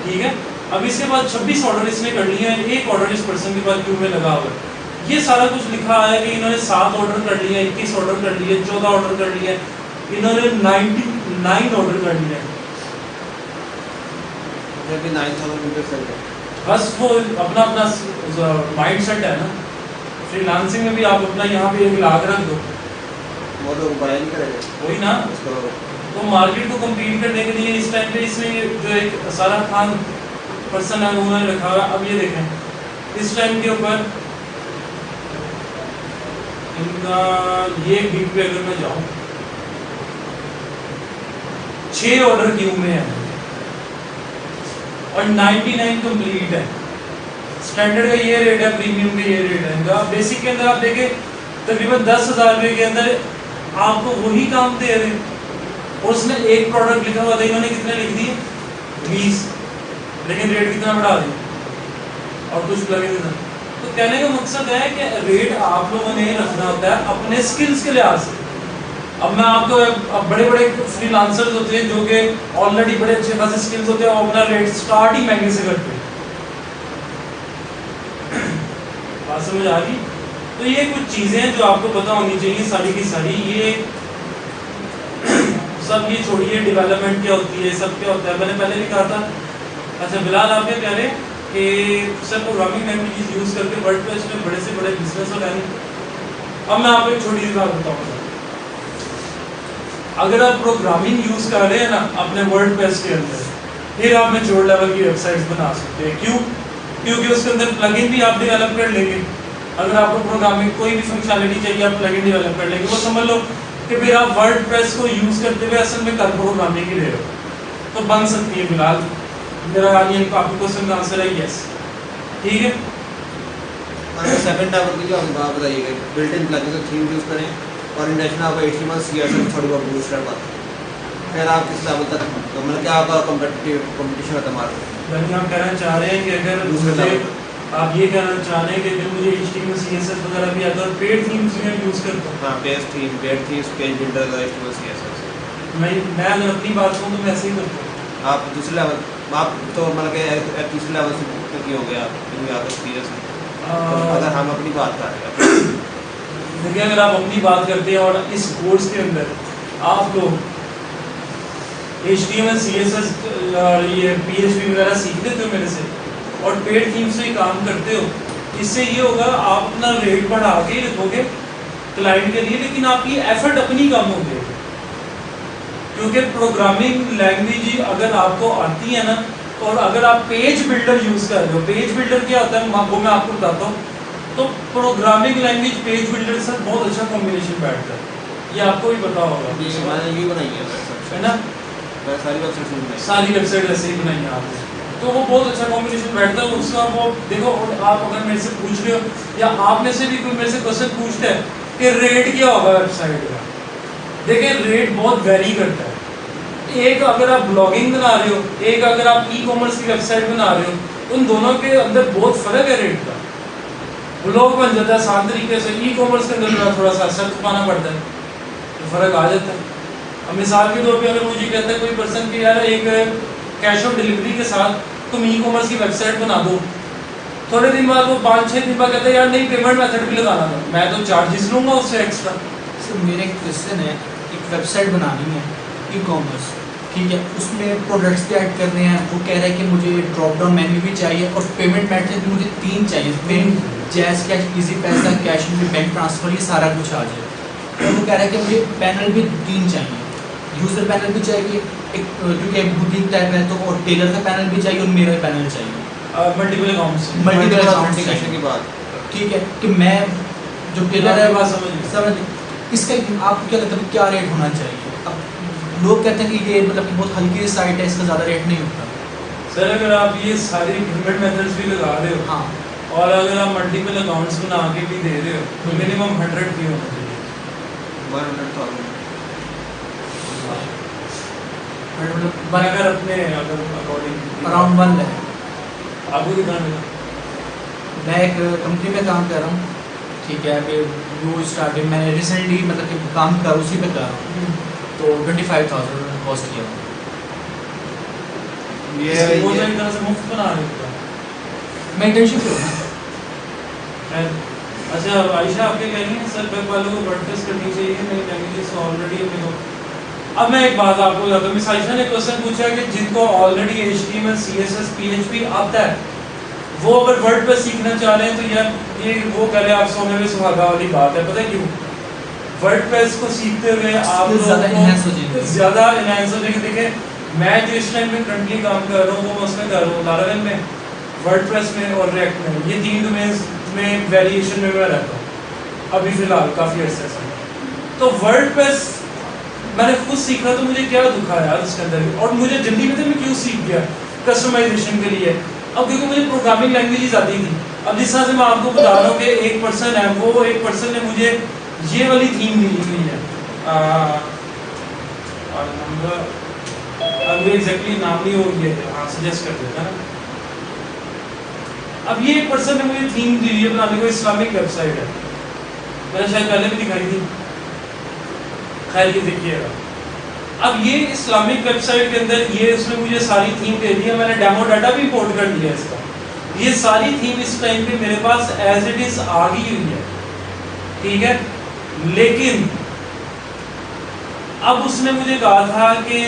ठीक है। अब इसके बाद 26 ऑर्डर इसने कर लिए हैं, एक ऑर्डर इस पर्सन के पास क्यू में लगा हुआ है। ये सारा कुछ लिखा है कि इन्होंने 7 ऑर्डर कर लिए, 21 ऑर्डर कर लिए, 14 ऑर्डर कर लिए, इन्होंने 99 ऑर्डर कर लिए। जबकि 9000 मीटर चल रहा है। बस वो अपना अपना माइंड सेट है ना। फ्रीलांसिंग में भी आप अपना यहाँ पे 1 लाख रख दो, वो तो बड़ा नहीं करेगा वही ना। उसको। तो मार्केट को कम्पीट करने के लिए इस टाइम पे इसने जो एक सारा खान पर्सन है उन्होंने रखा हुआ। अब ये देखें इस टाइम के ऊपर इनका ये वीक पे अगर मैं जाऊँ 6 ऑर्डर क्यू में है और 99 कंप्लीट है। स्टैंडर्ड का ये रेट है, प्रीमियम का ये रेट है इनका। बेसिक के अंदर आप देखें तकरीबन 10,000 रुपये के अंदर आपको वही काम दे रहे हैं। और उसने एक प्रोडक्ट लिखा हुआ था, इन्होंने कितने लिख दिए 20, लेकिन रेट कितना बढ़ा दिया और कुछ लगे था। तो कहने का मकसद है कि रेट आप लोगों ने रखना होता है अपने स्किल्स के लिहाज से। अब मैं आपको अब बड़े बड़े फ्रीलांसर्स होते हैं जो कि ऑलरेडी बड़े अच्छे खासे स्किल्स होते हैं, वो अपना रेट स्टार्ट ही महंगे से करते हैं। बात समझ आ गई? तो ये कुछ चीज़ें हैं जो आपको पता होनी चाहिए सारी की सारी। ये सब ये छोड़िए डेवलपमेंट क्या होती है, सब क्या होता है, मैंने पहले भी कहा था। अच्छा बिलाल आप क्या कह रहे हैं कि सर प्रोग्रामिंग लैंग्वेजेस यूज़ करके वर्डप्रेस में बड़े से बड़े बिजनेस हो रहे हैं। अब मैं आपको एक छोटी सी बात बताऊँगा। अगर आप प्रोग्रामिंग यूज़ कर रहे हैं ना अपने वर्डप्रेस के अंदर, फिर आप मैच्योर लेवल की वेबसाइट्स बना सकते हैं। क्यों? क्योंकि उसके अंदर प्लगइन भी आप डेवलप कर लेंगे। अगर आपको प्रोग्रामिंग कोई भी फंक्शनलिटी चाहिए आप प्लगइन डेवलप कर लेंगे। वो समझ लो कि फिर आप वर्डप्रेस को यूज़ करते हुए असल में कर प्रोग्रामिंग ही रहे हो, तो बन सकती है। फिलहाल मेरा आपके क्वेश्चन का आंसर है यस, ठीक है। और सेकंड टावर की जो हम बात बताइएगा, बिल्ट इन प्लगइन का थीम यूज़ करें और इंडस्ट्री आपका HTML CSS थोड़ी बहुत बूस्टर बात, फिर आप किस लेवल तक मतलब क्या आपका कंपटीशन होता है मार्केट? यानी आप कहना चाह रहे हैं कि अगर मुझे आप ये कहना चाह रहे हैं कि अगर मुझे HTML CSS वगैरह भी आता है और पेड थीम्स भी मैं यूज़ करता हूँ। हाँ, पेज थीम्स, पेज बिल्डर का HTML CSS। मैं अगर अपनी बात कहूँ तो मैं ऐसे ही करता हूँ। आप दूसरे लेवल, आप तो मतलब कि तीसरे लेवल से की हो गया इनमें आपका एक्सपीरियंस है। तो अगर हम अपनी बात कर रहे हैं, देखिए अगर आप अपनी बात करते हैं और इस कोर्स के अंदर आप लोग HTML CSS और ये PHP वगैरह सीख लेते हो मेरे से और पेड थीम से ही काम करते हो, इससे ये होगा आप अपना रेट बढ़ा के रखोगे क्लाइंट के लिए, लेकिन आपकी एफर्ट अपनी कम होगी। क्योंकि प्रोग्रामिंग लैंग्वेज अगर आपको आती है ना, और अगर आप पेज बिल्डर यूज़ कर रहे हो, पेज बिल्डर क्या होता है वो मैं आपको बताता हूँ। तो प्रोग्रामिंग लैंग्वेज पेज बिल्डर से बहुत अच्छा कॉम्बिनेशन बैठता है, ये आपको भी पता होगा। मैंने ये बनाई है ना, मैं सारी वेबसाइट बनाई, सारी वेबसाइट ऐसे ही बनाई है आपने, तो वो बहुत अच्छा कॉम्बिनेशन बैठता है उसका। वो देखो आप अगर मेरे से पूछ रहे हो या आप में से भी कोई मेरे से क्वेश्चन पूछता है कि रेट क्या होगा वेबसाइट का, देखिए रेट बहुत वेरी करता है। एक अगर आप ब्लॉगिंग बना रहे हो, एक अगर आप ई-कॉमर्स की वेबसाइट बना रहे हो, उन दोनों के अंदर बहुत फ़र्क है रेट का। ब्लॉग बन जाता है आसान तरीके से, ई-कॉमर्स के अंदर थोड़ा सा असर पाना पड़ता है, तो फ़र्क आ जाता है। अब मिसाल के तौर पे अगर मुझे कहता है कोई पर्सन कि यार एक कैश ऑन डिलीवरी के साथ तुम ई-कॉमर्स की वेबसाइट बना दो, थोड़े दिन बाद वो 5-6 दिन बाद कहता है यार नहीं पेमेंट मेथड भी लगाना था, मैं तो चार्जेस लूँगा उससे एक्स्ट्रा। सर मेरा एक क्वेश्चन है, एक वेबसाइट बनानी है ई-कॉमर्स, ठीक है, उसमें प्रोडक्ट्स भी ऐड करने हैं, वो कह रहा है कि मुझे ड्रॉप डाउन मेन्यू भी चाहिए और पेमेंट मेथड भी मुझे 3 चाहिए, जैज़ कैश, इजी पैसा, कैश इन बैंक ट्रांसफ़र, ये सारा कुछ आ जाए। तो वो कह रहा है कि मुझे पैनल भी 3 चाहिए, यूज़र पैनल भी चाहिए एक, क्योंकि एक बुटीक टाइप है तो, और टेलर का पैनल भी चाहिए और मेरा पैनल चाहिए, multiple accounts multiple account authentication की बात। ठीक है कि मैं जो टेलर है बात समझ इसका आप क्या लगता है क्या रेट होना चाहिए? अब लोग कहते हैं कि ये मतलब कि बहुत हल्की साइट है, इसका ज़्यादा रेट नहीं होता। सर अगर आप ये सारी पेमेंट मेथड्स भी लगा रहे हो हाँ, और अगर आप मल्टीपल अकाउंट्स बना के भी दे रहे हो तो मिनिमम 100 भी होना चाहिए। 100,000 मतलब अगर अपने अगर अकॉर्डिंग अराउंड 1 है। आपको कितना मिला? मैं एक कंपनी में काम कर रहा हूँ, ठीक है, अभी न्यू स्टार्टिंग मैंने रिसेंटली मतलब कि काम कर उसी पे कर रहा हूँ, तो 25,000 कॉस्ट किया। ये वो ये एक तरह से मुफ्त बना रहे हो। मैं इंटर्नशिप पे हूँ ना। अच्छा आयशा आपके कहेंगे सर वेब वालों को वर्डप्रेस करनी चाहिए नई लैंग्वेजेस ऑलरेडी अपने को। अब मैं एक बात आपको बताता हूँ, मिस आयशा ने क्वेश्चन पूछा कि जिनको ऑलरेडी HTML CSS PHP आता है वो अगर वर्डप्रेस सीखना चाह रहे हैं तो यार ये वो कह रहे हैं आप सोने में सुहागा वाली बात है। पता है क्यों? वर्डप्रेस को सीखते हुए आप ज़्यादा enhance हो जाएंगे। ज़्यादा इनहेंस हो जाएंगे। देखिए मैं जो इस टाइम में करंटली काम कर रहा हूँ वो मैं उसमें कर रहा हूँ लारावेल में, वर्डप्रेस में और रिएक्ट में। ये 3 डोमेन्स में वेरिएशन में मैं रहता हूँ अभी फिलहाल काफ़ी अर्से से। तो वर्डप्रेस मैंने खुद सीखा तो मुझे क्या दुखा यार उसके अंदर, और मुझे जल्दी में मैं क्यों सीख गया कस्टमाइजेशन के लिए। अब क्योंकि मुझे प्रोग्रामिंग लैंग्वेजेस आती थी। अब जिस तरह से मैं आपको बता रहा हूँ कि एक पर्सन है, वो एक पर्सन ने मुझे ये वाली थीम दी हुई है, अब ये एग्जैक्टली नाम नहीं हो गया, हाँ सजेस्ट कर देता ना। अब ये एक पर्सन ने मुझे थीम दी हुई है बनाने को, इस्लामिक वेबसाइट है, मैंने शायद पहले भी दिखाई थी, खैर ये देखिएगा। अब ये इस्लामिक वेबसाइट के अंदर ये उसने मुझे सारी थीम दे दी है, मैंने डेमो डाटा भी इंपोर्ट कर दिया इसका। ये सारी थीम इस टाइम पे मेरे पास एज इट इज आ गई हुई है, ठीक है। लेकिन अब उसने मुझे कहा था कि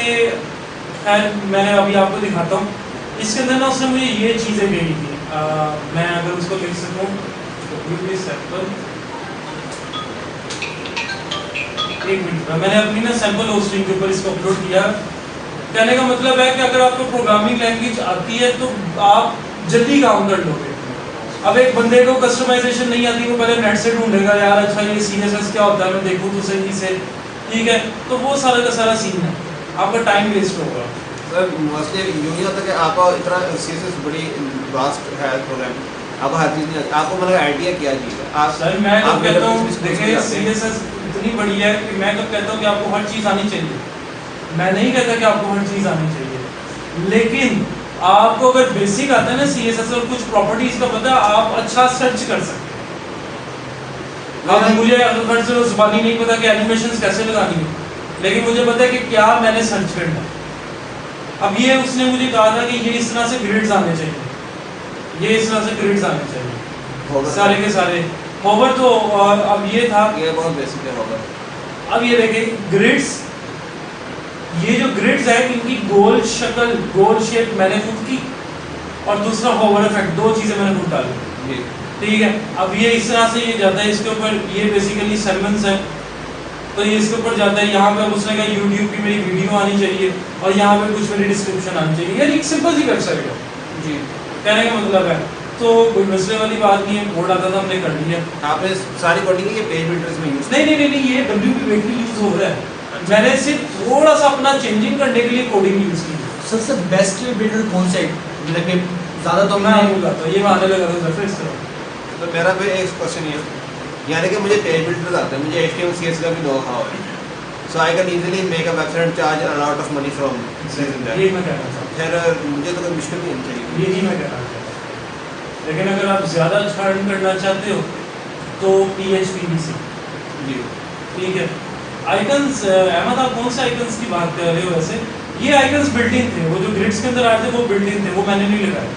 खैर मैंने अभी आपको दिखाता हूँ, इसके अंदर ना उसने मुझे ये चीज़ें कही थी, मैं अगर उसको लिख सकूँ तो एक मिनट में मैंने अपनी ना सैंपल होस्टिंग के ऊपर इसको अपलोड किया। कहने का मतलब है कि अगर आपको प्रोग्रामिंग लैंग्वेज आती है तो आप जल्दी काम कर लोगे। अब एक बंदे को कस्टमाइजेशन नहीं आती, वो पहले नेट से ढूंढेगा यार अच्छा ये CSS क्या होता है मैं देखूँ तो सही से, ठीक है, तो वो सारा का सारा सीन है, आपका टाइम वेस्ट होगा। सर मोस्टली यूँ ही होता है कि आपका इतना CSS बड़ी वास्ट है प्रोग्राम, आपको हर चीज़ नहीं आती, आपको मतलब आइडिया क्या चीज़ है आप सर मैं तो आप कहता हूँ business देखिए करते हैं। CSS इतनी बड़ी है कि मैं तो कहता हूँ कि आपको हर चीज़ आनी चाहिए। मैं नहीं कहता कि आपको हर चीज़ आनी चाहिए, लेकिन आपको अगर बेसिक आता है ना CSS और कुछ प्रॉपर्टीज का पता है आप अच्छा सर्च कर सकते हैं। अब मुझे अगर से जुबानी नहीं पता कि एनिमेशंस कैसे लगानी है, लेकिन मुझे पता है कि क्या मैंने सर्च करना है। अब ये उसने मुझे कहा था कि ये इस तरह से ग्रिड्स आने चाहिए, ये इस तरह से ग्रिड्स आने चाहिए सारे के सारे होवर। तो अब ये था, ये बहुत बेसिक है होवर। अब ये देखिए ग्रिड्स, ये जो ग्रिड्स है इनकी गोल शक्ल गोल शेप मैंने खुद की, और दूसरा होवर इफेक्ट, 2 चीज़ें मैंने खुद डाली, ठीक है। अब ये इस तरह से ये जाता है इसके ऊपर, ये बेसिकली सर्मन्स है तो ये इसके ऊपर जाता है। यहाँ पे उसने कहा यूट्यूब की मेरी वीडियो आनी चाहिए और यहाँ पे कुछ मेरी डिस्क्रिप्शन आनी चाहिए। यार एक सिंपल सी वेबसाइट है जी, कहने का मतलब है, तो कोई मसले वाली बात नहीं है, कोड आता था हमने कर लिया। आपने सारी कोडिंग ये पेज बिल्डर्स में यूज़ नहीं ये WP वेक्टर यूज हो रहा है, मैंने सिर्फ थोड़ा सा अपना चेंजिंग करने के लिए कोडिंग यूज की। सबसे बेस्ट बिल्डर कौन सा है? मतलब कि ज़्यादा तो मैं मैं आपको बताता हूँ, ये मैं आने लगा था फिर इस तरह। तो मेरा भी एक क्वेश्चन ये है, यानी कि मुझे पेज बिल्डर्स आता है, मुझे HTML CSS का भी नो हाउ है, so I can easily make a website and charge a lot of money from ये मैं कहना चाहता हूँ, फिर मुझे तो कोई मुश्किल नहीं होनी चाहिए। यही मैं कहना चाहता हूँ। लेकिन अगर आप ज़्यादा अच्छा अर्न करना चाहते हो तो PHP भी सीखो, जी ठीक है। आइकन्स, अहमद आप कौन से आइकन्स की बात कर रहे हो? वैसे ये आइकन्स बिल्ट इन थे, वो जो ग्रिड्स के अंदर आए थे वो बिल्ट इन थे, वो मैंने नहीं लगाए।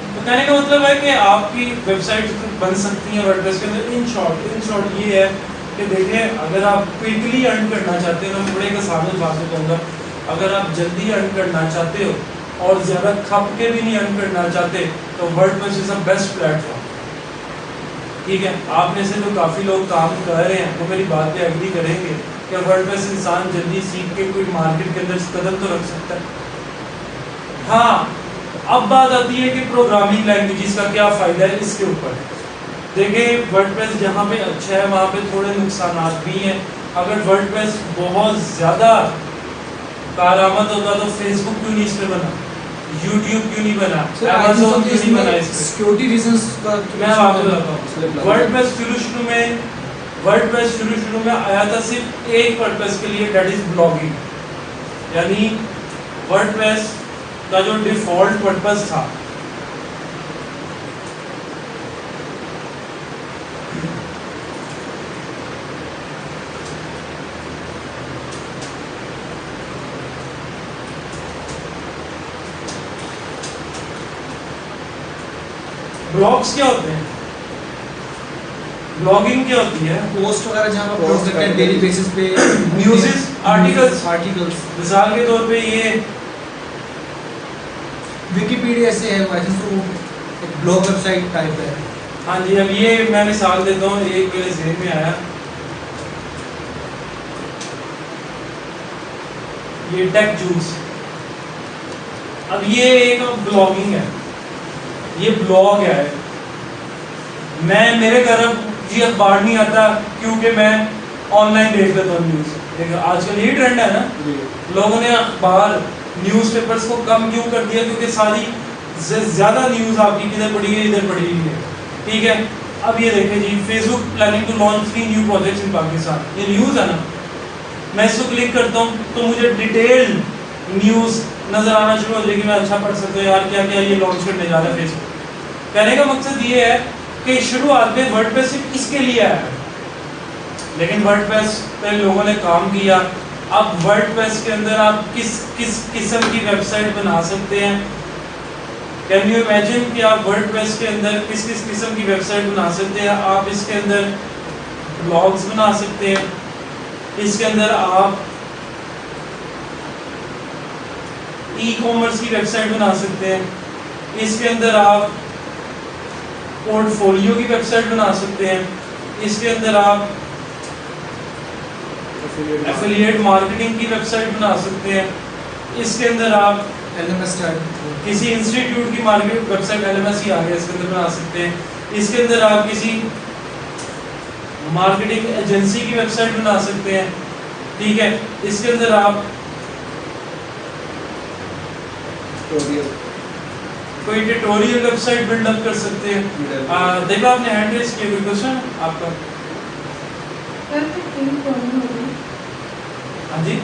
तो कहने का मतलब है कि आपकी वेबसाइट बन सकती है वर्डप्रेस के अंदर। इन शॉर्ट ये है कि देखें, अगर आप क्विकली अर्न करना चाहते हो, मैं बड़े एक आसान बात कहूँगा, अगर आप जल्दी अर्न करना चाहते हो और ज़्यादा खप के भी नहीं अर्न करना चाहते तो WordPress is the best platform. ठीक है, आप में से तो काफ़ी लोग काम कर रहे हैं, वो मेरी बात पे एग्री करेंगे कि वर्डप्रेस इंसान जल्दी सीख के कोई मार्केट के अंदर कदम तो रख सकता है। हाँ, अब बात आती है कि प्रोग्रामिंग लैंग्वेजेस का क्या फ़ायदा है इसके ऊपर। देखें, वर्डप्रेस जहाँ पे अच्छा है वहाँ पे थोड़े नुकसानात भी हैं। अगर वर्डप्रेस बहुत ज़्यादा कारआमद होता तो फेसबुक क्यों नहीं इस पर बना, यूट्यूब क्यों नहीं बना, Amazon क्यों नहीं बना इस पर? सिक्योरिटी रीजंस का मैं आपको बताता हूँ, वर्डप्रेस शुरू में आया था सिर्फ एक पर्पस के लिए, दैट इज ब्लॉगिंग। यानी वर्डप्रेस का जो डिफॉल्ट पर्पस था ब्लॉग्स क्या होते हैं, ब्लॉगिंग क्या होती है, पोस्ट वगैरह जहाँ पर पोस्ट करते हैं डेली बेसिस पे, न्यूज़ेस, आर्टिकल्स। मिसाल के तौर पे ये विकिपीडिया से है, वैसे तो एक ब्लॉग वेबसाइट टाइप है। हाँ जी, अब ये मैं मिसाल देता हूँ, एक मेरे ज़हन में आया, ये टेक जूस। अब ये एक ब्लॉगिंग है, ये ब्लॉग है। मेरे घर अब जी अखबार नहीं आता क्योंकि मैं ऑनलाइन देख लेता हूँ न्यूज़। देखो आजकल ये ट्रेंड है ना, लोगों ने अखबार न्यूज़पेपर्स को कम क्यों कर दिया, क्योंकि सारी ज़्यादा न्यूज़ आपकी किधर पड़ी है, इधर पड़ी हुई है। ठीक है, अब ये देखें जी, Facebook planning to launch 3 new projects in Pakistan, ये न्यूज़ है ना। मैं इसको क्लिक करता हूँ तो मुझे डिटेल न्यूज़ नज़र आना शुरू हो जाएगी। मैं अच्छा पढ़ सकता हूँ यार क्या क्या ये लॉन्च करने जा रहा है फेसबुक। कहने का मकसद ये है कि शुरुआत में वर्डप्रेस सिर्फ इसके लिए आया है, लेकिन वर्डप्रेस पे लोगों ने काम किया। अब वर्डप्रेस के अंदर आप किस किस किस्म की वेबसाइट बना सकते हैं। कैन यू इमेजिन कि आप वर्डप्रेस के अंदर किस किस किस्म की वेबसाइट बना सकते हैं। आप इसके अंदर ब्लॉग्स बना सकते हैं, इसके अंदर आप ई कॉमर्स की वेबसाइट बना सकते हैं, इसके अंदर आप पोर्टफोलियो की वेबसाइट बना सकते हैं, इसके अंदर आप एफिलिएट मार्केटिंग की वेबसाइट बना सकते हैं, इसके अंदर आप LMS किसी इंस्टीट्यूट की मार्केट वेबसाइट LMS ही आ गया, इसके अंदर बना सकते हैं। इसके अंदर आप किसी मार्केटिंग एजेंसी की वेबसाइट बना सकते हैं। ठीक है, इसके अंदर आप कोई ट्यूटोरियल वेबसाइट बिल्डअप कर सकते हैं। देखो आपने हैंड रेज किया, कोई क्वेश्चन आपका? हाँ जी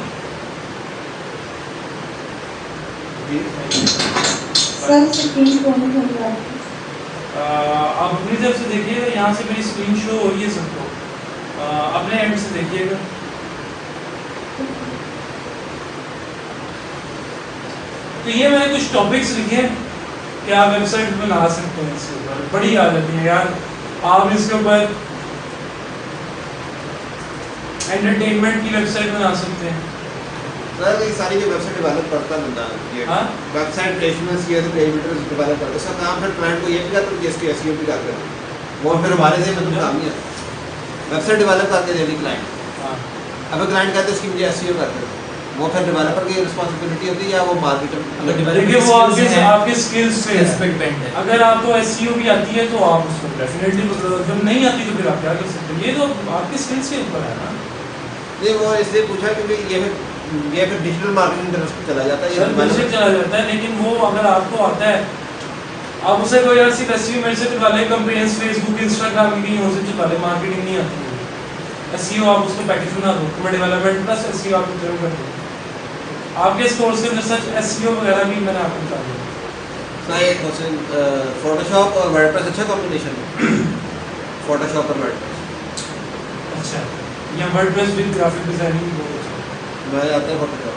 आप अपनी तरफ से देखिएगा, यहाँ से मेरी स्क्रीन शो हो रही है सबको, अपने एंड से देखिएगा। तो ये मैंने कुछ टॉपिक्स लिखे हैं कि आप वेबसाइट बना सकते हैं इसके ऊपर। बड़ी आ जाती है यार, आप इसके ऊपर एंटरटेनमेंट की वेबसाइट बना सकते हैं। सर ये सारी जो वेबसाइट डेवलप करता बंदा, ये वेबसाइट प्लेसमेंट्स ये पैरामीटर्स डेवलप करता है, इसका काम फिर क्लाइंट को ये भी करता है कि इसके एसईओ भी करता है, वो फिर हमारे से मतलब काम नहीं है। वेबसाइट डेवलप करके देती क्लाइंट, अब क्लाइंट कहते हैं इसकी मुझे एसईओ करते हैं, वो फिर डेवलपर की रिस्पांसिबिलिटी होती है या वो मार्केटर? देखिए वो आपके स्किल्स पे डिपेंड है। अगर आपको एसईओ भी आती है तो आप उसको डेफिनेटली, जब नहीं आती तो फिर आप क्या कर सकते हैं, ये तो आपके स्किल्स के ऊपर है ना। ये वो इसलिए पूछा क्योंकि ये फिर डिजिटल मार्केटिंग तरफ चला जाता है, ये चला जाता है। लेकिन वो अगर आपको आता है, आप उसे कोई यार सिर्फ एसईओ मेरे से करवा ले, कंपेनियंस फेसबुक इंस्टाग्राम की हो से चला ले, मार्केटिंग नहीं आती है। एसईओ आप उसको पैकेज बना दो, मैं डेवलपमेंट प्लस एसईओ आप जरूर कर दो। आपके इस कोर्स के अंदर सच एसईओ वगैरह भी मैंने आपको बता दिया। सर एक क्वेश्चन, फोटोशॉप और वर्डप्रेस अच्छा कॉम्बिनेशन है? फोटोशॉप और वर्डप्रेस अच्छा, या वर्डप्रेस विद ग्राफिक डिजाइनिंग भी बहुत अच्छा। मैं आता है फोटोशॉप।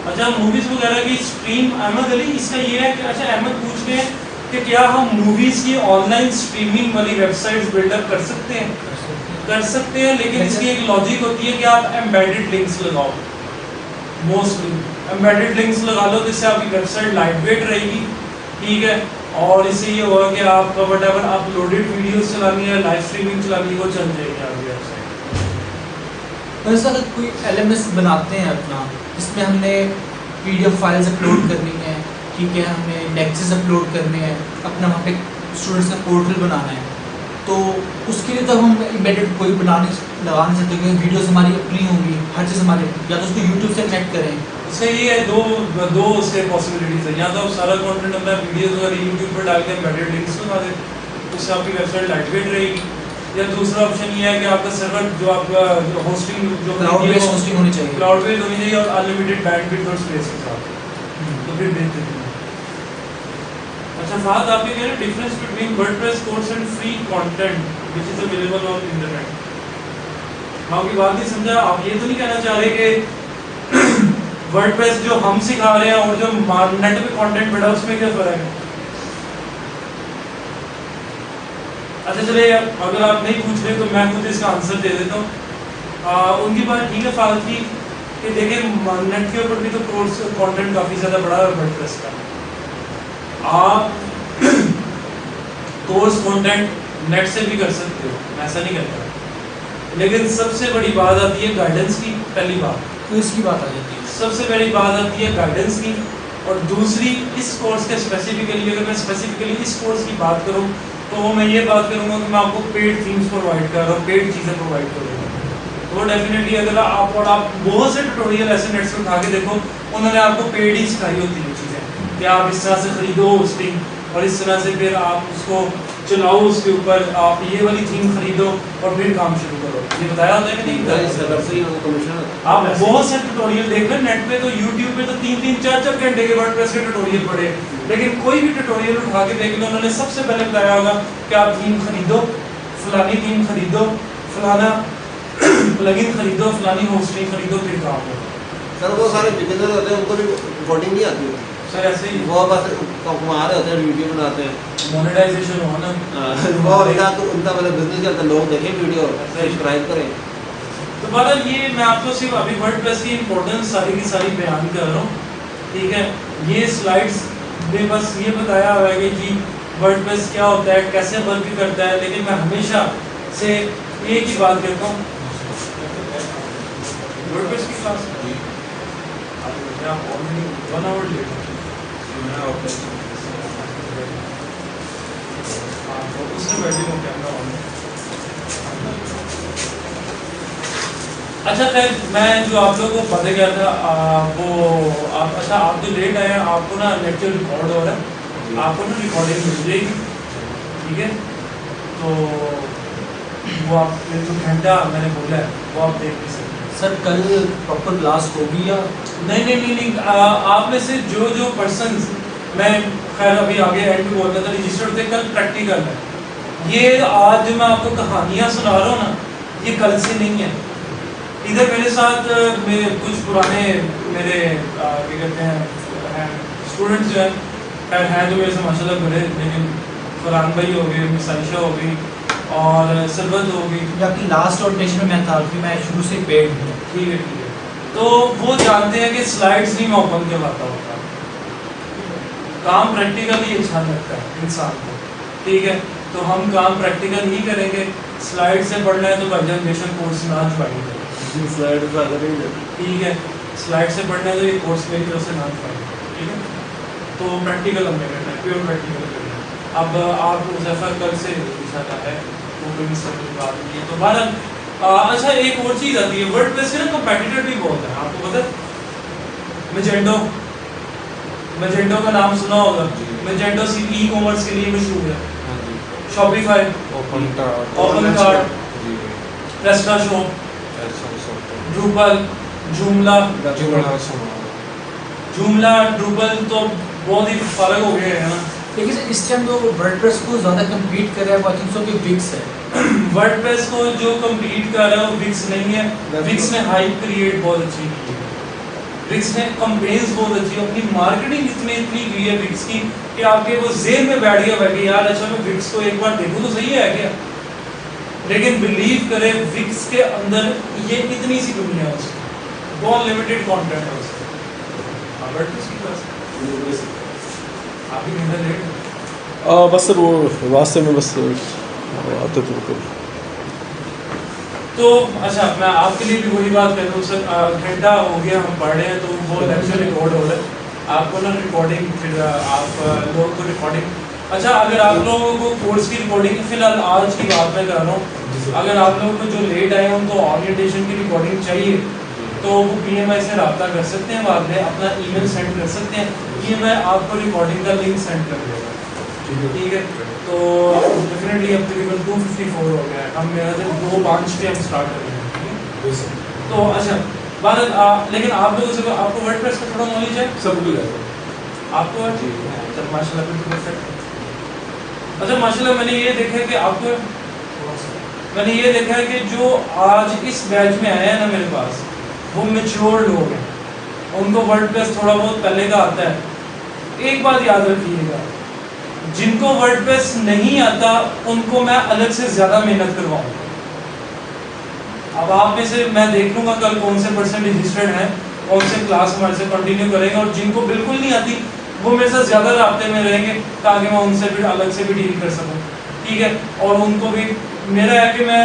अच्छा, मूवीज वगैरह की स्ट्रीम, अहमद अली इसका ये है कि अच्छा अहमद पूछ रहे हैं कि क्या हम मूवीज की ऑनलाइन स्ट्रीमिंग वाली वेबसाइट्स बिल्डअप कर सकते हैं? कर सकते हैं, लेकिन इसकी एक लॉजिक होती है कि आप एम्बेडेड लिंक्स लगाओ। मोस्टली एम्बेडेड लिंक्स लगा लो जिससे आपकी वेबसाइट लाइट वेट रहेगी, ठीक है, और इससे ये होगा कि आपका व्हाटएवर अपलोडेड वीडियोस चलानी है, लाइव स्ट्रीमिंग चलानी है, वो चल जाएगी आपकी वेबसाइट। वैसे अगर कोई LMS बनाते हैं अपना, इसमें हमने PDF फाइल्स अपलोड करनी है, ठीक है, हमें लेक्चर्स अपलोड करने हैं, अपना वहाँ पे स्टूडेंट्स का पोर्टल बनाना है, तो उसके लिए तो हम एम्बेडेड कोई लगा नहीं सकते, क्योंकि वीडियोस हमारी अपनी होंगी, हर चीज़ हमारी, या तो उसको यूट्यूब से कनेक्ट करें। इसका ये है दो उसके पॉसिबिलिटीज है, या तो आप सारा कंटेंट अपना वीडियोस वगैरह यूट्यूब पर डाल के एम्बेडेड लिंक्स बना दें, उससे आपकी वेबसाइट लाइटवेट रहेगी। या दूसरा ऑप्शन ये है कि आपका सर्वर जो आपका होस्टिंग जो क्लाउड बेस्ड होस्टिंग होनी चाहिए, क्लाउड बेस्ड होनी चाहिए और अनलिमिटेड बैंडविड्थ और स्पेस के साथ, तो फिर बेहतर है। अच्छा फाहद, आप ये कह रहे हैं difference between WordPress course and free content which is available on internet. मैं आपकी बात नहीं समझा, आप ये तो नहीं कहना चाह रहे कि वर्डप्रेस जो हम सिखा रहे हैं और जो नेट पे कंटेंट पड़ा उसमें क्या फर्क है? अच्छा चलिए, अगर आप नहीं पूछ रहे तो मैं खुद इसका आंसर दे देता हूँ। उनकी बात ठीक है फाहद की कि देखिए नेट के ऊपर भी तो कोर्स कंटेंट काफ़ी ज़्यादा बड़ा है वर्डप्रेस का। आप कोर्स कंटेंट नेट से भी कर सकते हो, मैं ऐसा नहीं करता, लेकिन सबसे बड़ी बात आती है गाइडेंस की। पहली बात तो इसकी बात आ जाती है, सबसे पहली बात आती है गाइडेंस की, और दूसरी इस कोर्स के स्पेसिफिकली, अगर मैं स्पेसिफिकली इस कोर्स की बात करूं तो मैं ये बात करूंगा कि मैं आपको पेड थीम्स प्रोवाइड कर रहा हूँ, पेड चीज़ें प्रोवाइड करूँगा। तो डेफिनेटली अगर आप बहुत से ट्यूटोरियल ऐसे नेट से उठा के देखो, उन्होंने आपको पेड ही सिखाई होती है चीज़ें कि आप इस तरह से खरीदो होस्टिंग, और इस तरह से फिर आप उसको चलाओ, उसके ऊपर आप ये वाली थीम खरीदो और फिर काम शुरू करो। ये बताया होता है कि नहीं बताया? आप बहुत से ट्यूटोरियल देख लें नेट पे, तो यूट्यूब पे तो 3-3, 4-4 घंटे के वर्डप्रेस के ट्यूटोरियल पड़े, लेकिन कोई भी ट्यूटोरियल उठा के देख लो, उन्होंने सबसे पहले बताया होगा कि आप थीम खरीदो, फलानी थीम खरीदो, फलाना प्लगइन खरीदो, फलानी होस्टिंग खरीदो, फिर काम करो। सर वो सारे बिगिनर होते हैं, उनको भी कोडिंग नहीं आती है सर, ऐसे ही वो बस कमा रहे होते हैं, वीडियो बनाते हैं, मोनेटाइजेशन हो ना, वो होगा तो उनका मतलब बिजनेस चलता है, लोग देखें वीडियो, सब्सक्राइब करें। तो बहरहाल ये मैं आपको सिर्फ अभी वर्डप्रेस की इंपॉर्टेंस सारी की सारी बयान कर रहा हूँ, ठीक है। ये स्लाइड्स में बस ये बताया हुआ है कि जी वर्डप्रेस क्या होता है, कैसे वर्क करता है, लेकिन मैं हमेशा से एक ही बात कहता हूँ, वर्डप्रेस की क्लास ऑलरेडी 1 आवर लेट उसने बैठे हो कैमरा ऑन। अच्छा खैर, मैं जो आप लोगों को पता क्या था वो आप, अच्छा आप जो लेट आए हैं, आपको ना लेक्चर रिकॉर्ड हो रहा है, आपको ना रिकॉर्डिंग मिल जाएगी, ठीक है। तो वो आप जो घंटा मैंने बोला है वो आप देख भी सकते हैं। सर कल प्रॉपर क्लास होगी या नहीं, आप में से जो पर्सन, मैं खैर अभी आगे एंड में बोल रहा था, रजिस्टर्ड थे, कल प्रैक्टिकल है। ये आज जो मैं आपको कहानियाँ सुना रहा हूँ ना, ये कल से नहीं है। इधर मेरे साथ मेरे कुछ पुराने मेरे क्या कहते हैं स्टूडेंट्स जो हैं जो मेरे से माशाल्लाह बड़े, लेकिन फरहान भाई हो गए, मिस आयशा हो गई और सरबत हो गई, आपकी लास्ट ऑडिशन में मैं था कि मैं शुरू से पेड हूँ, ठीक है। तो वो जानते हैं कि स्लाइड्स नहीं मैं ओपन करवाता होता, काम प्रैक्टिकल ही अच्छा लगता है इंसान को, ठीक है। तो हम काम प्रैक्टिकल ही करेंगे। स्लाइड से पढ़ना है तो भाईजान बेशक कोर्स ना ज्वाइन करें, स्लाइड ठीक है। स्लाइड से पढ़ना है तो ये कोर्स मेरी तरफ से ना ज्वाइन करें, ठीक है। तो प्रैक्टिकल हमने करना है, प्योर प्रैक्टिकल करना है। अब आप मुजफ्फर कल से पूछा है वो कोई सब बात नहीं है। तो बहरहाल अच्छा एक और चीज़ आती है, वर्डप्रेस के ना कंपेटिटर भी बहुत है, आपको पता है। मैजेंटो का नाम सुना होगा, मैजेंटो ई कॉमर्स के लिए मशहूर है, शॉपिफाई, ओपनकार्ट, प्रेस्टाशॉप, ड्रूपल, जूमला ड्रूपल तो बहुत ही फर्क हो गए हैं ना। लेकिन इस टाइम तो वर्डप्रेस को ज़्यादा कम्पीट कर रहा है, आई थिंक सो कि विक्स है। वर्डप्रेस को जो कम्पीट कर रहा है वो विक्स नहीं है, विक्स ने हाइप क्रिएट बहुत अच्छी की है, विक्स ने कंपेन्स बहुत अच्छी, अपनी मार्केटिंग इतनी की है विक्स की कि आपके वो जेल में बैठ गया भाई यार अच्छा मैं विक्स को एक बार देखूँ तो सही है क्या। लेकिन बिलीव करें विक्स के अंदर ये इतनी सी दुनिया है उसकी, बहुत लिमिटेड कंटेंट है उसका। वर्डप्रेस की क्लास आप भी घंटा लेट बस सर वो रास्ते में बस आते थे तो अच्छा, मैं आपके लिए भी वही बात कर दूँ सर, घंटा हो गया हम पढ़ रहे हैं तो वो लेक्चर रिकॉर्ड हो रहा है, आपको ना रिकॉर्डिंग, फिर आप लोगों को रिकॉर्डिंग, अच्छा अगर आप लोगों को कोर्स की रिकॉर्डिंग, फिलहाल आज की बात मैं कर रहा हूँ, अगर आप लोगों को जो लेट आए हैं उनको ओरिएंटेशन की रिकॉर्डिंग चाहिए तो वो PMI से रब्ता कर सकते हैं, बाद में अपना ईमेल सेंड कर सकते हैं, PMI आपको रिकॉर्डिंग का लिंक सेंड कर देगा, ठीक है। तो डेफिनेटली अब तकरीबन 254 हो गया है, हम मेरा दिन 2:05 पे हम स्टार्ट कर रहे हैं, ठीक है। तो अच्छा बात, लेकिन आप लोगों से आपको वर्डप्रेस का थोड़ा नॉलेज है? सब कुछ है आपको है? चल माशाल्लाह, बिल्कुल परफेक्ट। अच्छा माशाल्लाह, मैंने ये देखा है कि आपको, मैंने ये देखा है कि जो आज इस बैच में आए हैं ना मेरे पास, वो मैच्योर लोग हैं, उनको वर्डप्रेस थोड़ा बहुत पहले का आता है। एक बात याद रखिएगा, जिनको वर्डप्रेस नहीं आता उनको मैं अलग से ज़्यादा मेहनत करवाऊंगा। अब आप में से मैं देख लूँगा कल कौन से % रजिस्टर्ड हैं, कौन से क्लास हमारे से कंटिन्यू करेंगे, और जिनको बिल्कुल नहीं आती वो मेरे साथ ज़्यादा राब्ते में रहेंगे ताकि मैं उनसे भी अलग से भी डील कर सकूँ, ठीक है। और उनको भी मेरा है कि मैं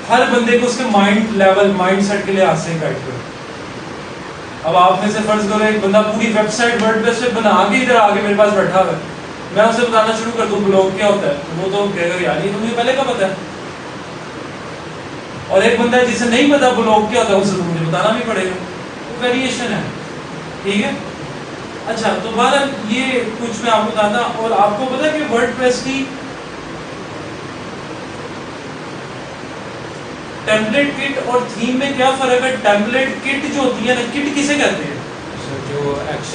हर बंदे को उसके माइंड लेवल, माइंड सेट के लिए हाथ से गाइड करूँ। अब आप में से फर्ज करो एक बंदा पूरी वेबसाइट वर्डप्रेस पे बना के इधर आके मेरे पास बैठा हुआ है, मैं उसे बताना शुरू कर दूँ ब्लॉग क्या होता है, तो वो तो कहेगा यार ये तो मुझे पहले का पता है। और एक बंदा है जिसे नहीं पता ब्लॉग क्या होता है, उसे तो मुझे बताना भी पड़ेगा, तो वेरिएशन है, ठीक है। अच्छा तो बहरहाल ये कुछ मैं आपको बताता, और आपको पता है कि वर्डप्रेस की टेम्पलेट किट और थीम में क्या फर्क है? टेम्पलेट किट जो होती है ना, किट किसे कहते हैं? जो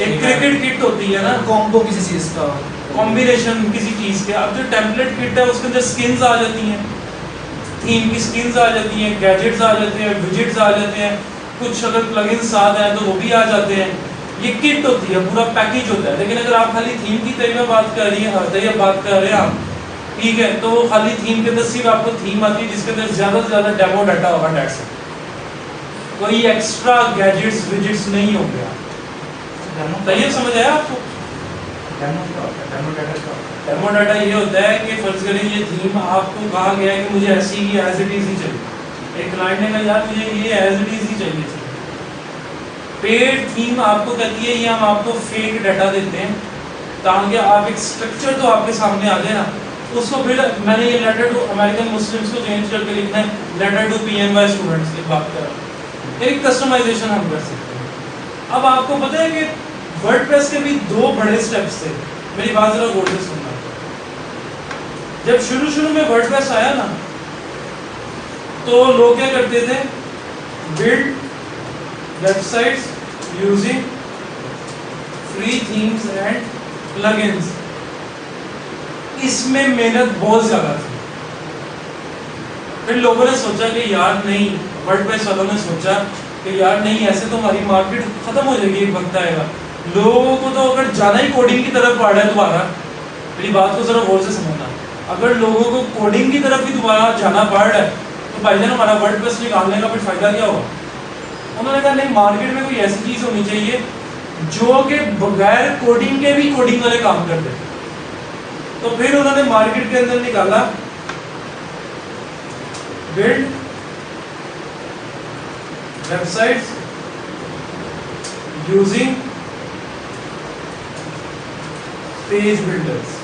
एक क्रिकेट किट होती है ना, कॉम्बो किसी चीज़ का, कॉम्बिनेशन किसी चीज के। अब जो टेम्पलेट किट है उसके अंदर स्किन्स आ जाती हैं, थीम की स्किन्स आ जाती हैं, गैजेट्स आ जाते हैं, विजेट्स आ जाते हैं, कुछ अगर प्लगइन्स साथ हैं तो वो भी आ जाते हैं। ये किट होती है, पूरा पैकेज होता है। लेकिन अगर आप खाली थीम की तरीके बात कर रही हैं, बात कर रहे हैं आप, ठीक है, तो खाली थीम के अंदर सिर्फ आपको थीम आती है जिसके अंदर ज़्यादा से ज़्यादा डेमो डाटा होगा, डेट्स कोई एक्स्ट्रा गैजेट्स विजेट्स नहीं होंगे। तैयार समझ आया आपको? डेमो डाटा ये होता है कि फर्ज करें ये थीम आपको कहा गया है कि मुझे ऐसी ही एज इट इज ही चाहिए, एक क्लाइंट ने कहा यार मुझे ये एज इट इज ही चाहिए थी। पेड थीम आपको कहती है ये हम आपको फेक डाटा देते हैं ताकि आप एक स्ट्रक्चर तो आपके सामने आ जाए ना, उसको फिर मैंने ये लेटर टू अमेरिकन मुस्लिम्स को चेंज करके लिखना है, लेटर टू PNY स्टूडेंट्स की बात कर रहा हूँ, एक कस्टमाइजेशन हम कर सकते हैं। अब आपको पता है कि वर्डप्रेस के भी 2 बड़े स्टेप्स थे, मेरी बात जरा गौर से सुनना। जब शुरू में वर्डप्रेस आया ना तो लोग क्या करते थे, build websites using free themes and plugins, इसमें मेहनत बहुत ज्यादा थी। फिर लोगों ने सोचा कि यार नहीं, वर्डप्रेस वालों ने सोचा कि यार नहीं ऐसे तो हमारी मार्केट खत्म हो जाएगी, एक वक्त आएगा लोगों को तो अगर जाना ही कोडिंग की तरफ पड़ रहा है दोबारा, मेरी बात को जरा गौर से समझना, अगर लोगों को कोडिंग की तरफ ही दोबारा जाना पड़ रहा है तो भाईजान हमारा वर्डप्रेस निकालने का फिर फायदा क्या होगा? उन्होंने कहा नहीं, मार्केट में कोई ऐसी चीज होनी चाहिए जो कि बगैर कोडिंग के भी कोडिंग वाले काम कर दे। तो फिर उन्होंने मार्केट के अंदर निकाला build websites using page builders.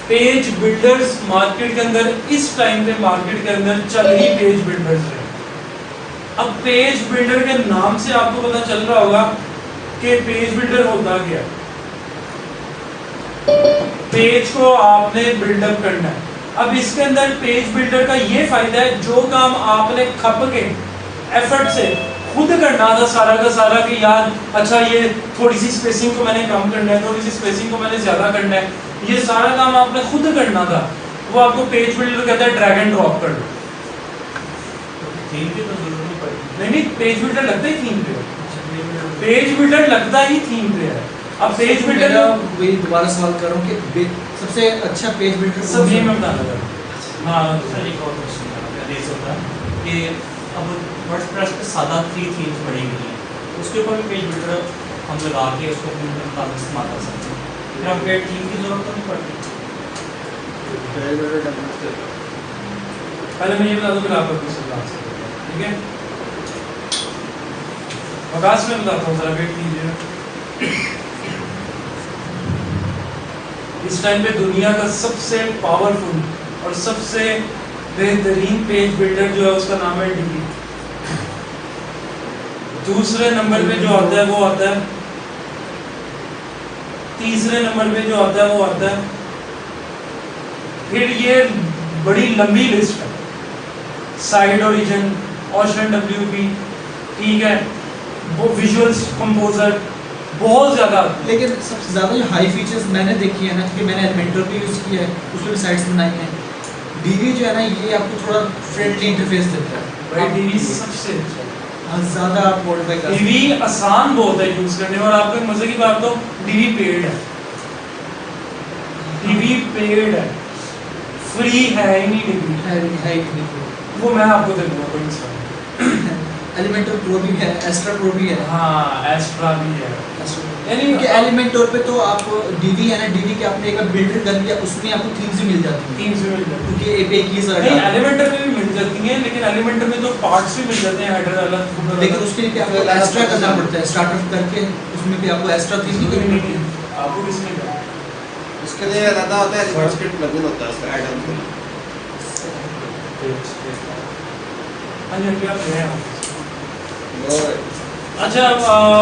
Page builders market के अंदर इस टाइम पे मार्केट के अंदर चल ही पेज बिल्डर्स है। अब पेज बिल्डर के नाम से आपको पता चल रहा होगा कि पेज बिल्डर होता क्या, पेज को आपने बिल्डअप करना है। अब इसके अंदर पेज बिल्डर का ये फायदा है, जो काम आपने खप के एफर्ट से खुद करना था सारा का सारा कि यार अच्छा ये थोड़ी सी स्पेसिंग को मैंने कम करना है, थोड़ी सी स्पेसिंग को मैंने ज्यादा करना है, ये सारा काम आपने खुद करना था, वो आपको पेज बिल्डर कहता है ड्रैग एंड ड्रॉप कर लो। थीम की तो जरूरत नहीं पड़ती। नहीं, पेज बिल्डर लगता ही थीम पे, पेज बिल्डर लगता ही थीम पे है। अब पेज बिल्डर वही दोबारा सवाल कर रहा हूँ कि सबसे अच्छा पेज बिल्डर सब ये मैं बताना चाह रहा हूँ। हाँ सर, एक और क्वेश्चन है देख सकता है कि अब वर्डप्रेस पे सादा 3 थीम्स पड़ी हुई हैं, उसके ऊपर भी पेज बिल्डर हम लगा के उसको अपने मुताबिक इस्तेमाल कर सकते हैं। फिर अपडेट थीम की जरूरत तो नहीं पड़ती। पहले मैं ये बता दूं फिर आप अपनी सलाह से, ठीक है? आकाश में बताता हूँ, जरा वेट कीजिए। इस टाइम पे दुनिया का सबसे पावरफुल और सबसे बेहतरीन पेज बिल्डर जो है उसका नाम है डीवी। दूसरे नंबर पे जो आता है वो आता है, तीसरे नंबर पे जो आता है वो आता है, फिर ये बड़ी लंबी लिस्ट है, साइड ओरिजिन, ओशन डब्ल्यूपी, ठीक है, वो विजुअल्स कंपोजर, बहुत ज़्यादा। लेकिन सबसे ज़्यादा जो हाई फीचर्स मैंने देखी है ना, कि मैंने एलिमेंटर भी यूज़ किया है, उसमें भी साइट्स बनाई हैं, डीवी जो है ना ये आपको थोड़ा फ्रेंडली इंटरफेस देता है। भाई डीवी सबसे अच्छा है। ज़्यादा आप मॉडिफाई कर सकते हैं। डीवी आसान बहुत है यूज करने में, और आपको एक मजे की बात तो डीवी पेड है, डीवी पेड है, फ्री है ही नहीं डीवी, है ही नहीं। वो मैं आपको दे दूंगा कोई मसला नहीं। एलिमेंटर प्रो भी है, एस्ट्रा प्रो भी है। हाँ एस्ट्रा भी है, यानी क्योंकि एलिमेंटर पे तो आप डीवी है ना, डीवी के आपने एक बार बिल्डर कर लिया, उसमें आपको थीम्स भी मिल जाती हैं, थीम्स भी मिल जाती क्योंकि एपीआई की है। नहीं एलिमेंटर में भी मिल जाती हैं, लेकिन एलिमेंटर में तो पार्ट्स भी मिल जाते हैं, हेडर अलग, footer लेकिन अलग। उसके लिए आपको एक्स्ट्रा करना पड़ता है, स्टार्टअप करके उसमें भी आपको एक्स्ट्रा थीम नहीं करनी पड़ती है। आपको किसने कहा? इसके लिए अलग होता है, एलिमेंट प्लगइन होता है उसका ऐड ऑन के लिए। हाँ जी, आप गए हैं। वो अच्छा,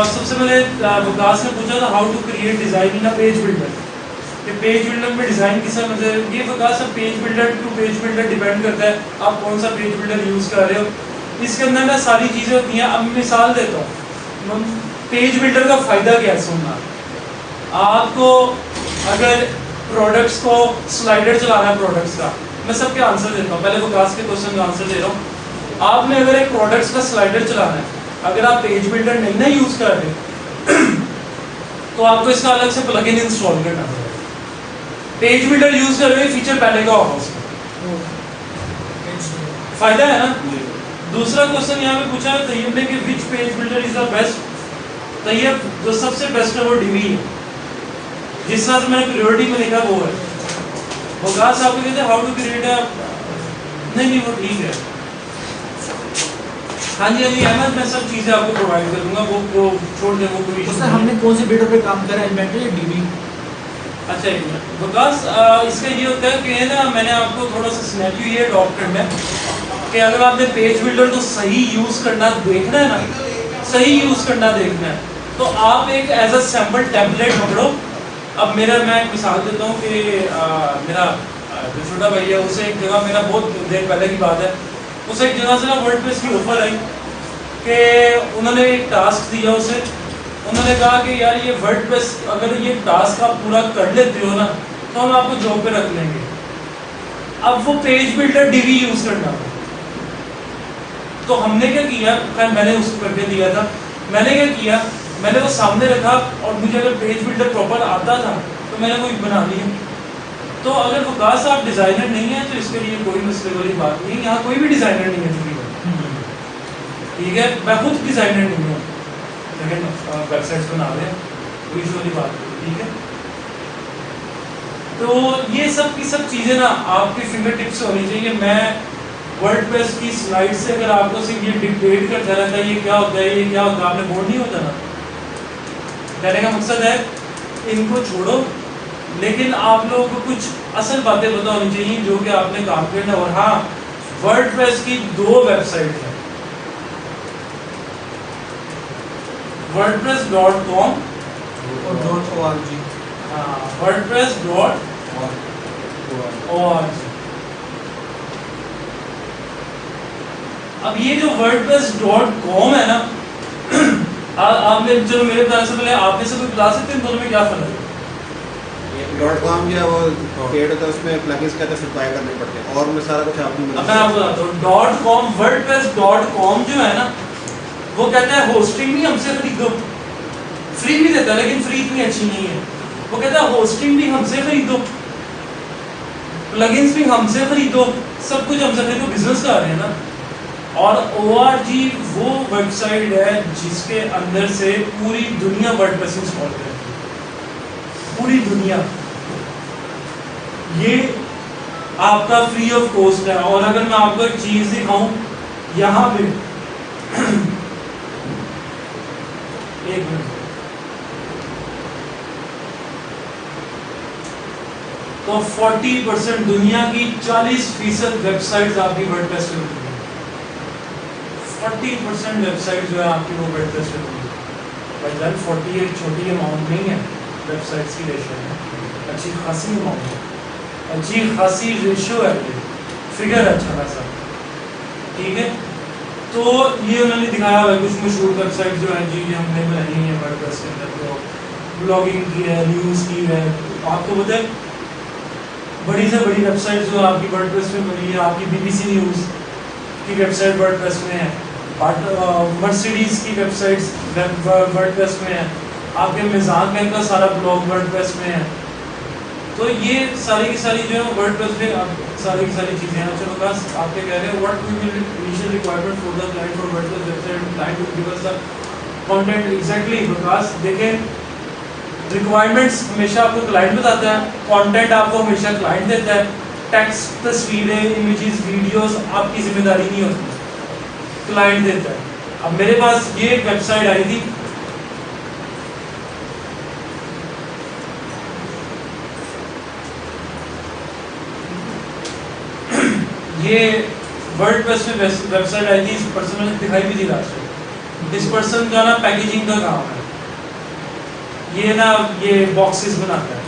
सबसे पहले विकास ने पूछा था how to create design in a page builder, कि पेज बिल्डर में डिजाइन किस तरह मतलब ये विकास अब page builder to page builder depend करता है आप कौन सा पेज बिल्डर यूज कर रहे हो। इसके अंदर ना सारी चीजें होती हैं। अब मिसाल देता हूँ, पेज बिल्डर का फायदा क्या है सुनना। आपको अगर प्रोडक्ट्स को स्लाइडर चलाना है प्रोडक्ट्स का, मैं सबके आंसर देता हूँ, पहले विकास के क्वेश्चन का आंसर दे रहा हूँ। आपने अगर एक प्रोडक्ट्स का स्लाइडर चलाना है, अगर आप पेज बिल्डर नहीं ना यूज कर रहे तो आपको इसका अलग से प्लगइन इंस्टॉल करना पड़ेगा। पेज बिल्डर यूज कर रहे हो, फीचर पहले का होगा उसका, फायदा है ना। दूसरा क्वेश्चन यहाँ पे पूछा है तैयब ने कि which page builder is the best. Tayyab जो सबसे बेस्ट है वो डीवी है, जिस तरह से मैंने प्रायोरिटी में लिखा वो है। विकास आपको कहते हैं हाउ टू क्रिएट है, नहीं वो ठीक है। हाँ जी अहमद, मैं सब चीज़ें आपको प्रोवाइड करूँगा, वो छोड़ दें, वो कोई तो सर हमने कौन से बिल्डर पे काम करा है, एलिमेंटर या डीवी? अच्छा एक मिनट विकास, इसका ये होता है कि ना मैंने आपको थोड़ा सा सिनेरियो ये अडॉप्ट करना है कि अगर आपने पेज बिल्डर को सही यूज़ करना देखना है ना, सही यूज़ करना देखना है, तो आप एक एज अ सैम्पल टेम्पलेट पकड़ो। अब मैं एक मिसाल देता हूँ कि मेरा जो छोटा भाई है उसे एक जगह, मेरा बहुत देर पहले की बात है, उसे एक जगह से ना वर्डप्रेस की ऑफर आई कि उन्होंने एक टास्क दिया उसे, उन्होंने कहा कि यार ये वर्डप्रेस अगर ये टास्क आप पूरा कर लेते हो ना तो हम आपको जॉब पे रख लेंगे। अब वो पेज बिल्डर डीवी यूज करना था, तो हमने क्या किया, खैर मैंने उसको करके दिया था, मैंने क्या किया, मैंने वो सामने रखा और मुझे अगर पेज बिल्डर प्रॉपर आता था तो मैंने वो बना लिया। तो अगर विकास आप डिज़ाइनर नहीं है तो इसके लिए कोई मसले वाली बात नहीं, यहाँ कोई भी डिज़ाइनर नहीं है, ठीक है, मैं खुद डिज़ाइनर नहीं हूँ, लेकिन वेबसाइट्स बना रहे हैं, कोई इशू वाली बात नहीं, ठीक है। तो ये सब की सब चीज़ें ना आपके फिंगर टिप्स होनी चाहिए। मैं वर्डप्रेस की स्लाइड से अगर आपको सिर्फ ये डिक्टेट करता रहता है ये क्या होता है ये क्या होता है, आपने बोर्ड नहीं होता ना। कहने का मकसद है इनको छोड़ो, लेकिन आप लोगों को कुछ असल बातें पता होनी चाहिए जो कि आपने काम करना है। और हाँ, वर्डप्रेस की 2 वेबसाइट है, wordpress.com और .org। हाँ, wordpress.org। अब ये जो wordpress.com है ना, आपने चलो मेरे बताने से पहले आपने से कोई बता सकते हैं दोनों में क्या फर्क है? .com जो है वो पेड होता है, उसमें प्लगइन्स कहते हैं सब्सक्राइब करने पड़ते हैं, और मैं सारा कुछ आपको अब मैं आपको बताता हूँ .com wordpress.com जो है ना वो कहता है होस्टिंग भी हमसे खरीदो, फ्री भी देता है लेकिन फ्री इतनी अच्छी नहीं है। वो कहता है होस्टिंग भी हमसे खरीदो, प्लगइन्स भी हमसे खरीदो, सब कुछ हमसे खरीदो, बिजनेस कर रहे हैं ना। और ORG वो वेबसाइट है जिसके अंदर से पूरी दुनिया वर्डप्रेस इंस्टॉल करती है। पूरी दुनिया, ये आपका फ्री ऑफ कॉस्ट है। और अगर मैं आपको एक चीज दिखाऊं यहाँ पे एक मिनट, तो 40% दुनिया की 40% वेबसाइट्स आपकी वर्डप्रेस पे होती है। 40% वेबसाइट जो है आपकी वो वर्डप्रेस पे होती है। भाई जान 40 एक छोटी अमाउंट नहीं है, वेबसाइट्स की रेशो है अच्छी खासी अमाउंट है, अच्छी खासी रेशो है, ये फिगर अच्छा खासा, ठीक है। तो ये उन्होंने दिखाया हुआ है कुछ मशहूर वेबसाइट जो है जी हमने बनाई है वर्डप्रेस के अंदर, तो ब्लॉगिंग की है, न्यूज़ की है। आपको पता है बड़ी से बड़ी वेबसाइट जो आपकी वर्डप्रेस में बनी है, आपकी BBC न्यूज़ की वेबसाइट वर्डप्रेस में है, मर्सिडीज़ की वेबसाइट्स वर्डप्रेस में है, आपके मिज़ान बैंक का सारा ब्लॉग वर्डप्रेस में है। तो ये सारी की सारी जो है वर्डप्रेस में सारी की सारी चीज़ें हैं। चलो बस आप क्या कह रहे हैं, what will be initial requirement for the client for WordPress website, client will give us the content exactly. Because देखें रिक्वायरमेंट्स हमेशा आपको क्लाइंट बताता है, कंटेंट आपको हमेशा क्लाइंट देता है, टेक्स्ट, तस्वीरें, इमेजेस, वीडियोस आपकी जिम्मेदारी नहीं होती, क्लाइंट देता है। अब मेरे पास ये एक वेबसाइट आई थी, ये वर्डप्रेस में वेबसाइट आई थी, इस पर्सन ने दिखाई भी थी लास्ट में। इस पर्सन का ना पैकेजिंग का काम है, ये ना ये बॉक्सेस बनाता है,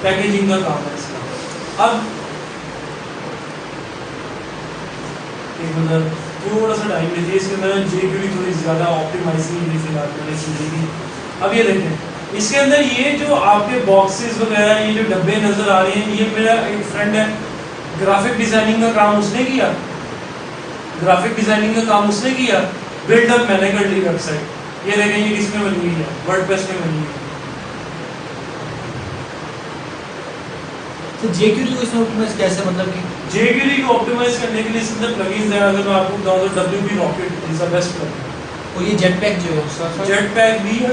पैकेजिंग का काम है इसका। अब एक मतलब थोड़ा सा टाइम लीजिए, इसके अंदर JQuery थोड़ी ज़्यादा ऑप्टिमाइज नहीं हुई फिलहाल मैंने की थी। अब ये देखें इसके अंदर ये जो आपके बॉक्सेस वगैरह, ये जो डब्बे नज़र आ रहे हैं, ये मेरा एक फ्रेंड है, ग्राफिक डिज़ाइनिंग का काम उसने किया, ग्राफिक डिज़ाइनिंग का काम उसने किया, बिल्डअप मैंने कर ली वेबसाइट। ये देखें ये किसमें बनी हुई है, वर्डप्रेस में बनी हुई है। तो JQuery को इसमें ऑप्टिमाइज कैसे, मतलब कि JQuery को ऑप्टिमाइज करने के लिए इसके अंदर प्लगइन्स है। अगर मैं आपको बताऊं तो WP Rocket is the best plugin. और ये जेटपैक जो है, जेटपैक भी है,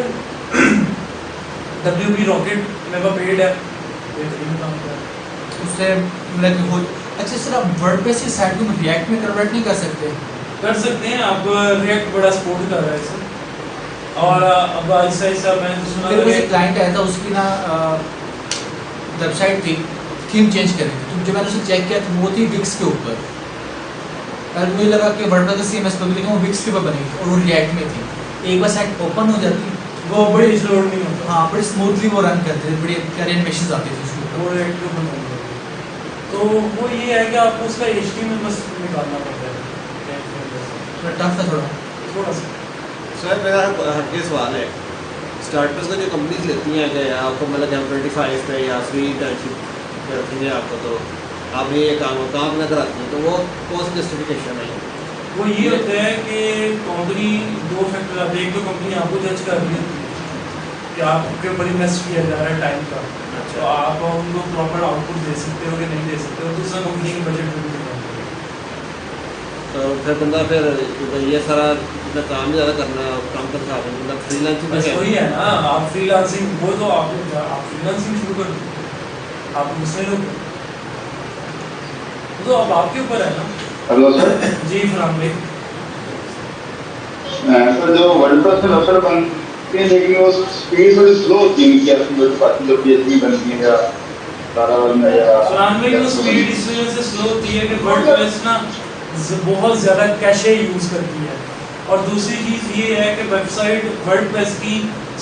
WP Rocket मेरा पेड है, बेहतरीन काम कर रहा है उससे मतलब हो। अच्छा सर, आप वर्डप्रेस की साइट को रिएक्ट में कन्वर्ट नहीं कर सकते? कर सकते हैं आप, रिएक्ट बड़ा सपोर्ट कर रहा है इसे। और अब ऐसा ऐसा मैंने तो सुना मेरे पास एक क्लाइंट आया था, उसकी ना वेबसाइट थी, थीम चेंज करनी थी, तो जब मैंने उसे चेक किया तो वो थी विक्स के ऊपर। पहले मुझे लगा कि वर्डप्रेस का CMS पर, लेकिन वो विक्स के ऊपर बनी थी और वो रिएक्ट में थी। एक बार साइट ओपन हो जाती वो बड़ी स्लो नहीं होता, हाँ बड़ी स्मूथली वो रन करते थे, बड़ी प्यारी एनिमेशंस आती थी उसके ऊपर। वो रिएक्ट पे बन जाता है। तो वो ये है कि आपको उसका HTML बस निकालना पड़ता है, थोड़ा टफ है थोड़ा सा। सर मेरा हटके सवाल है, स्टार्टअप्स का जो कंपनीज लेती हैं कि आपको मतलब जब 25 पे या फ्री इंटर्नशिप करती है आपको, तो आप ये काम न कराती हैं, तो वो कौन सी जस्टिफिकेशन है? वो ये होता है कि कंपनी दो फैक्टर आते हैं, एक तो कंपनी आपको जज कर रही होती है कि आपके ऊपर इन्वेस्ट किया जा रहा है टाइम का, तो आप उनको प्रॉपर आउटपुट दे सकते हो कि नहीं दे सकते हो। दूसरा कंपनी के बजट में भी depend करता है। तो फिर बंदा फिर ये सारा इतना काम ज़्यादा करना, काम कर सकते हैं, मतलब फ्रीलांसिंग बस वही है ना, आप फ्रीलांसिंग वो तो आप फ्रीलांसिंग शुरू कर दो, आप दूसरे लोग तो अब आपके ऊपर है ना। Hello sir. जी फरहान भाई। सर जो वर्डप्रेस में वेबसाइट बनती है लेकिन वो स्पीड थोड़ी स्लो होती है कि आपकी वेबसाइट जो PHP बनती है या Laravel में या फरहान भाई वो स्पीड इस वजह से स्लो होती है कि वर्डप्रेस ना बहुत ज़्यादा कैशे यूज़ करती है, और दूसरी चीज़ ये है कि वेबसाइट वर्डप्रेस की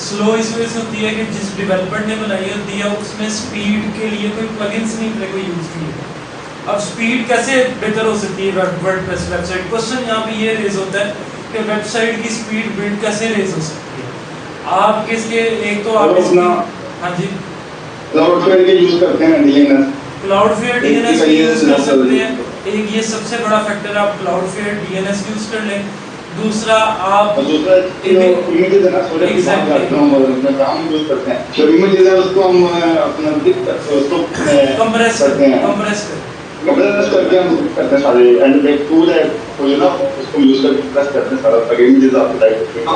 स्लो इस वजह से होती है कि जिस डेवलपर ने बनाई होती है उसमें स्पीड के लिए कोई प्लगइन्स नहीं अपने को यूज़ किए। अब स्पीड कैसे बेहतर हो सकती है वर्डप्रेस वेबसाइट? क्वेश्चन यहाँ पे ये रेज होता है कि वेबसाइट की स्पीड बिल्ड कैसे रेज हो सकती है? आप किसके एक तो आप अपना हाँ जी क्लाउडफ्लेयर के यूज करते हैं DNS, क्लाउडफ्लेयर DNS की यूज़ कर सकते हैं। एक ये सबसे बड़ा फैक्टर, आप क्लाउडफ्लेयर DNS यूज़ कर लें। दूसरा आप दूसरा इमेजेस है ना, सोलर की बात करते हैं हम यूज करते हैं, जो इमेजेस है उसको हम अपना उसको कंप्रेस करते हैं, कंप्रेस करके हम करते हैं सारे, एंड एक टूल है वो जो ना उसको यूज करके प्रेस करते हैं सारा इमेजेस आप टाइप करते हैं,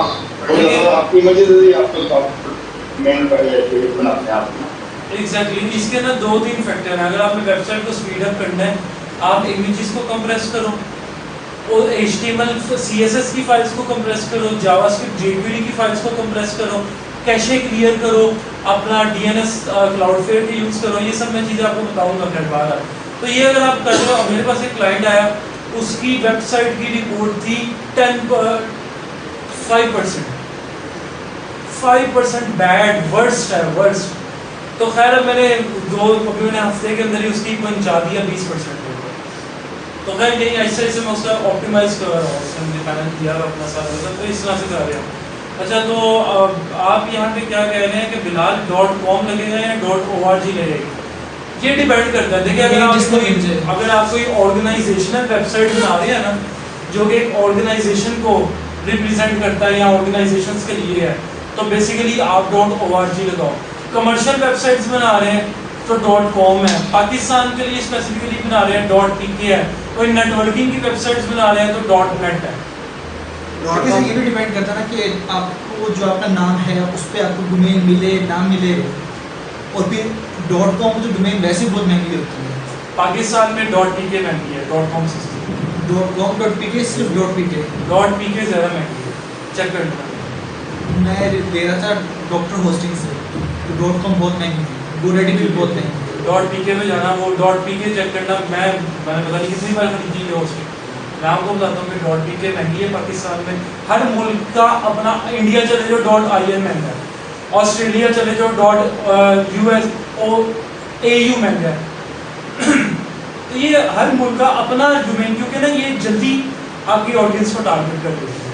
और आपकी इमेजेस आपको मेन बनाते हैं आप। एग्जैक्टली इसके ना 2-3 फैक्टर हैं। अगर आपने वेबसाइट को स्पीड अप करना है, आप इमेजेस को कंप्रेस करो और HTML CSS की फाइल्स को कंप्रेस करो, जावास्क्रिप्ट jQuery की फाइल्स को कंप्रेस करो, कैशे क्लियर करो, अपना DNS क्लाउडफ्लेयर के यूज़ करो। ये सब मैं चीज़ें आपको बताऊंगा फिर बाहर। तो ये अगर आप कर रहे हो, मेरे पास एक क्लाइंट आया, उसकी वेबसाइट की रिपोर्ट थी 5% बैड, वर्स्ट है, वर्स्ट। तो खैर अब मैंने मैंने हफ्ते के अंदर ही उसकी पहुंचा दिया 20%। तो खैर यही ऐसे ऐसे मैं उसका ऑप्टिमाइज कर रहा हूँ, उसने मुझे पैनल किया अपना सारा, तो इस तरह से कर रहे हैं। अच्छा, तो आप यहाँ पे क्या कह रहे हैं कि बिलाल .com लगेगा या .org लगेगा? ये डिपेंड करता है। देखिए अगर आप कोई ऑर्गेनाइजेशनल वेबसाइट बना रहे हैं ना, जो कि एक ऑर्गेनाइजेशन को रिप्रेजेंट करता है या ऑर्गेनाइजेशंस के लिए है, तो बेसिकली आप .org लगाओ। कमर्शियल वेबसाइट्स बना रहे हैं तो .com है, पाकिस्तान के लिए स्पेसिफिकली बना रहे हैं .pk है, कोई नेटवर्किंग की वेबसाइट्स बना रहे हैं तो .net है। ये भी डिपेंड करता है ना कि आपको जो आपका नाम है उस पर आपको डोमेन मिले ना मिले, और फिर .com जो डोमेन वैसे बहुत महंगी होती है। पाकिस्तान में .pk महंगी है, .com सिस्टम .com.pk सिर्फ .pk ज़्यादा महंगी है, चेक करना। मैं ले रहा था डॉक्टर होस्टिंग से, तो .com बहुत महंगी थी, GoDaddy भी बहुत महंगी। .pk में जाना, वो .pk चेक करना। मैंने पता नहीं कितनी बार खरीदी है उसकी। मैं आपको बताता हूँ कि .pk महंगी है पाकिस्तान में। हर मुल्क का अपना, इंडिया चले जो .in महंगा है, ऑस्ट्रेलिया चले जो .AU महंगा है। तो ये हर मुल्क का अपना डोमेन, क्योंकि ना ये जल्दी आपकी ऑडियंस को टारगेट कर देती है।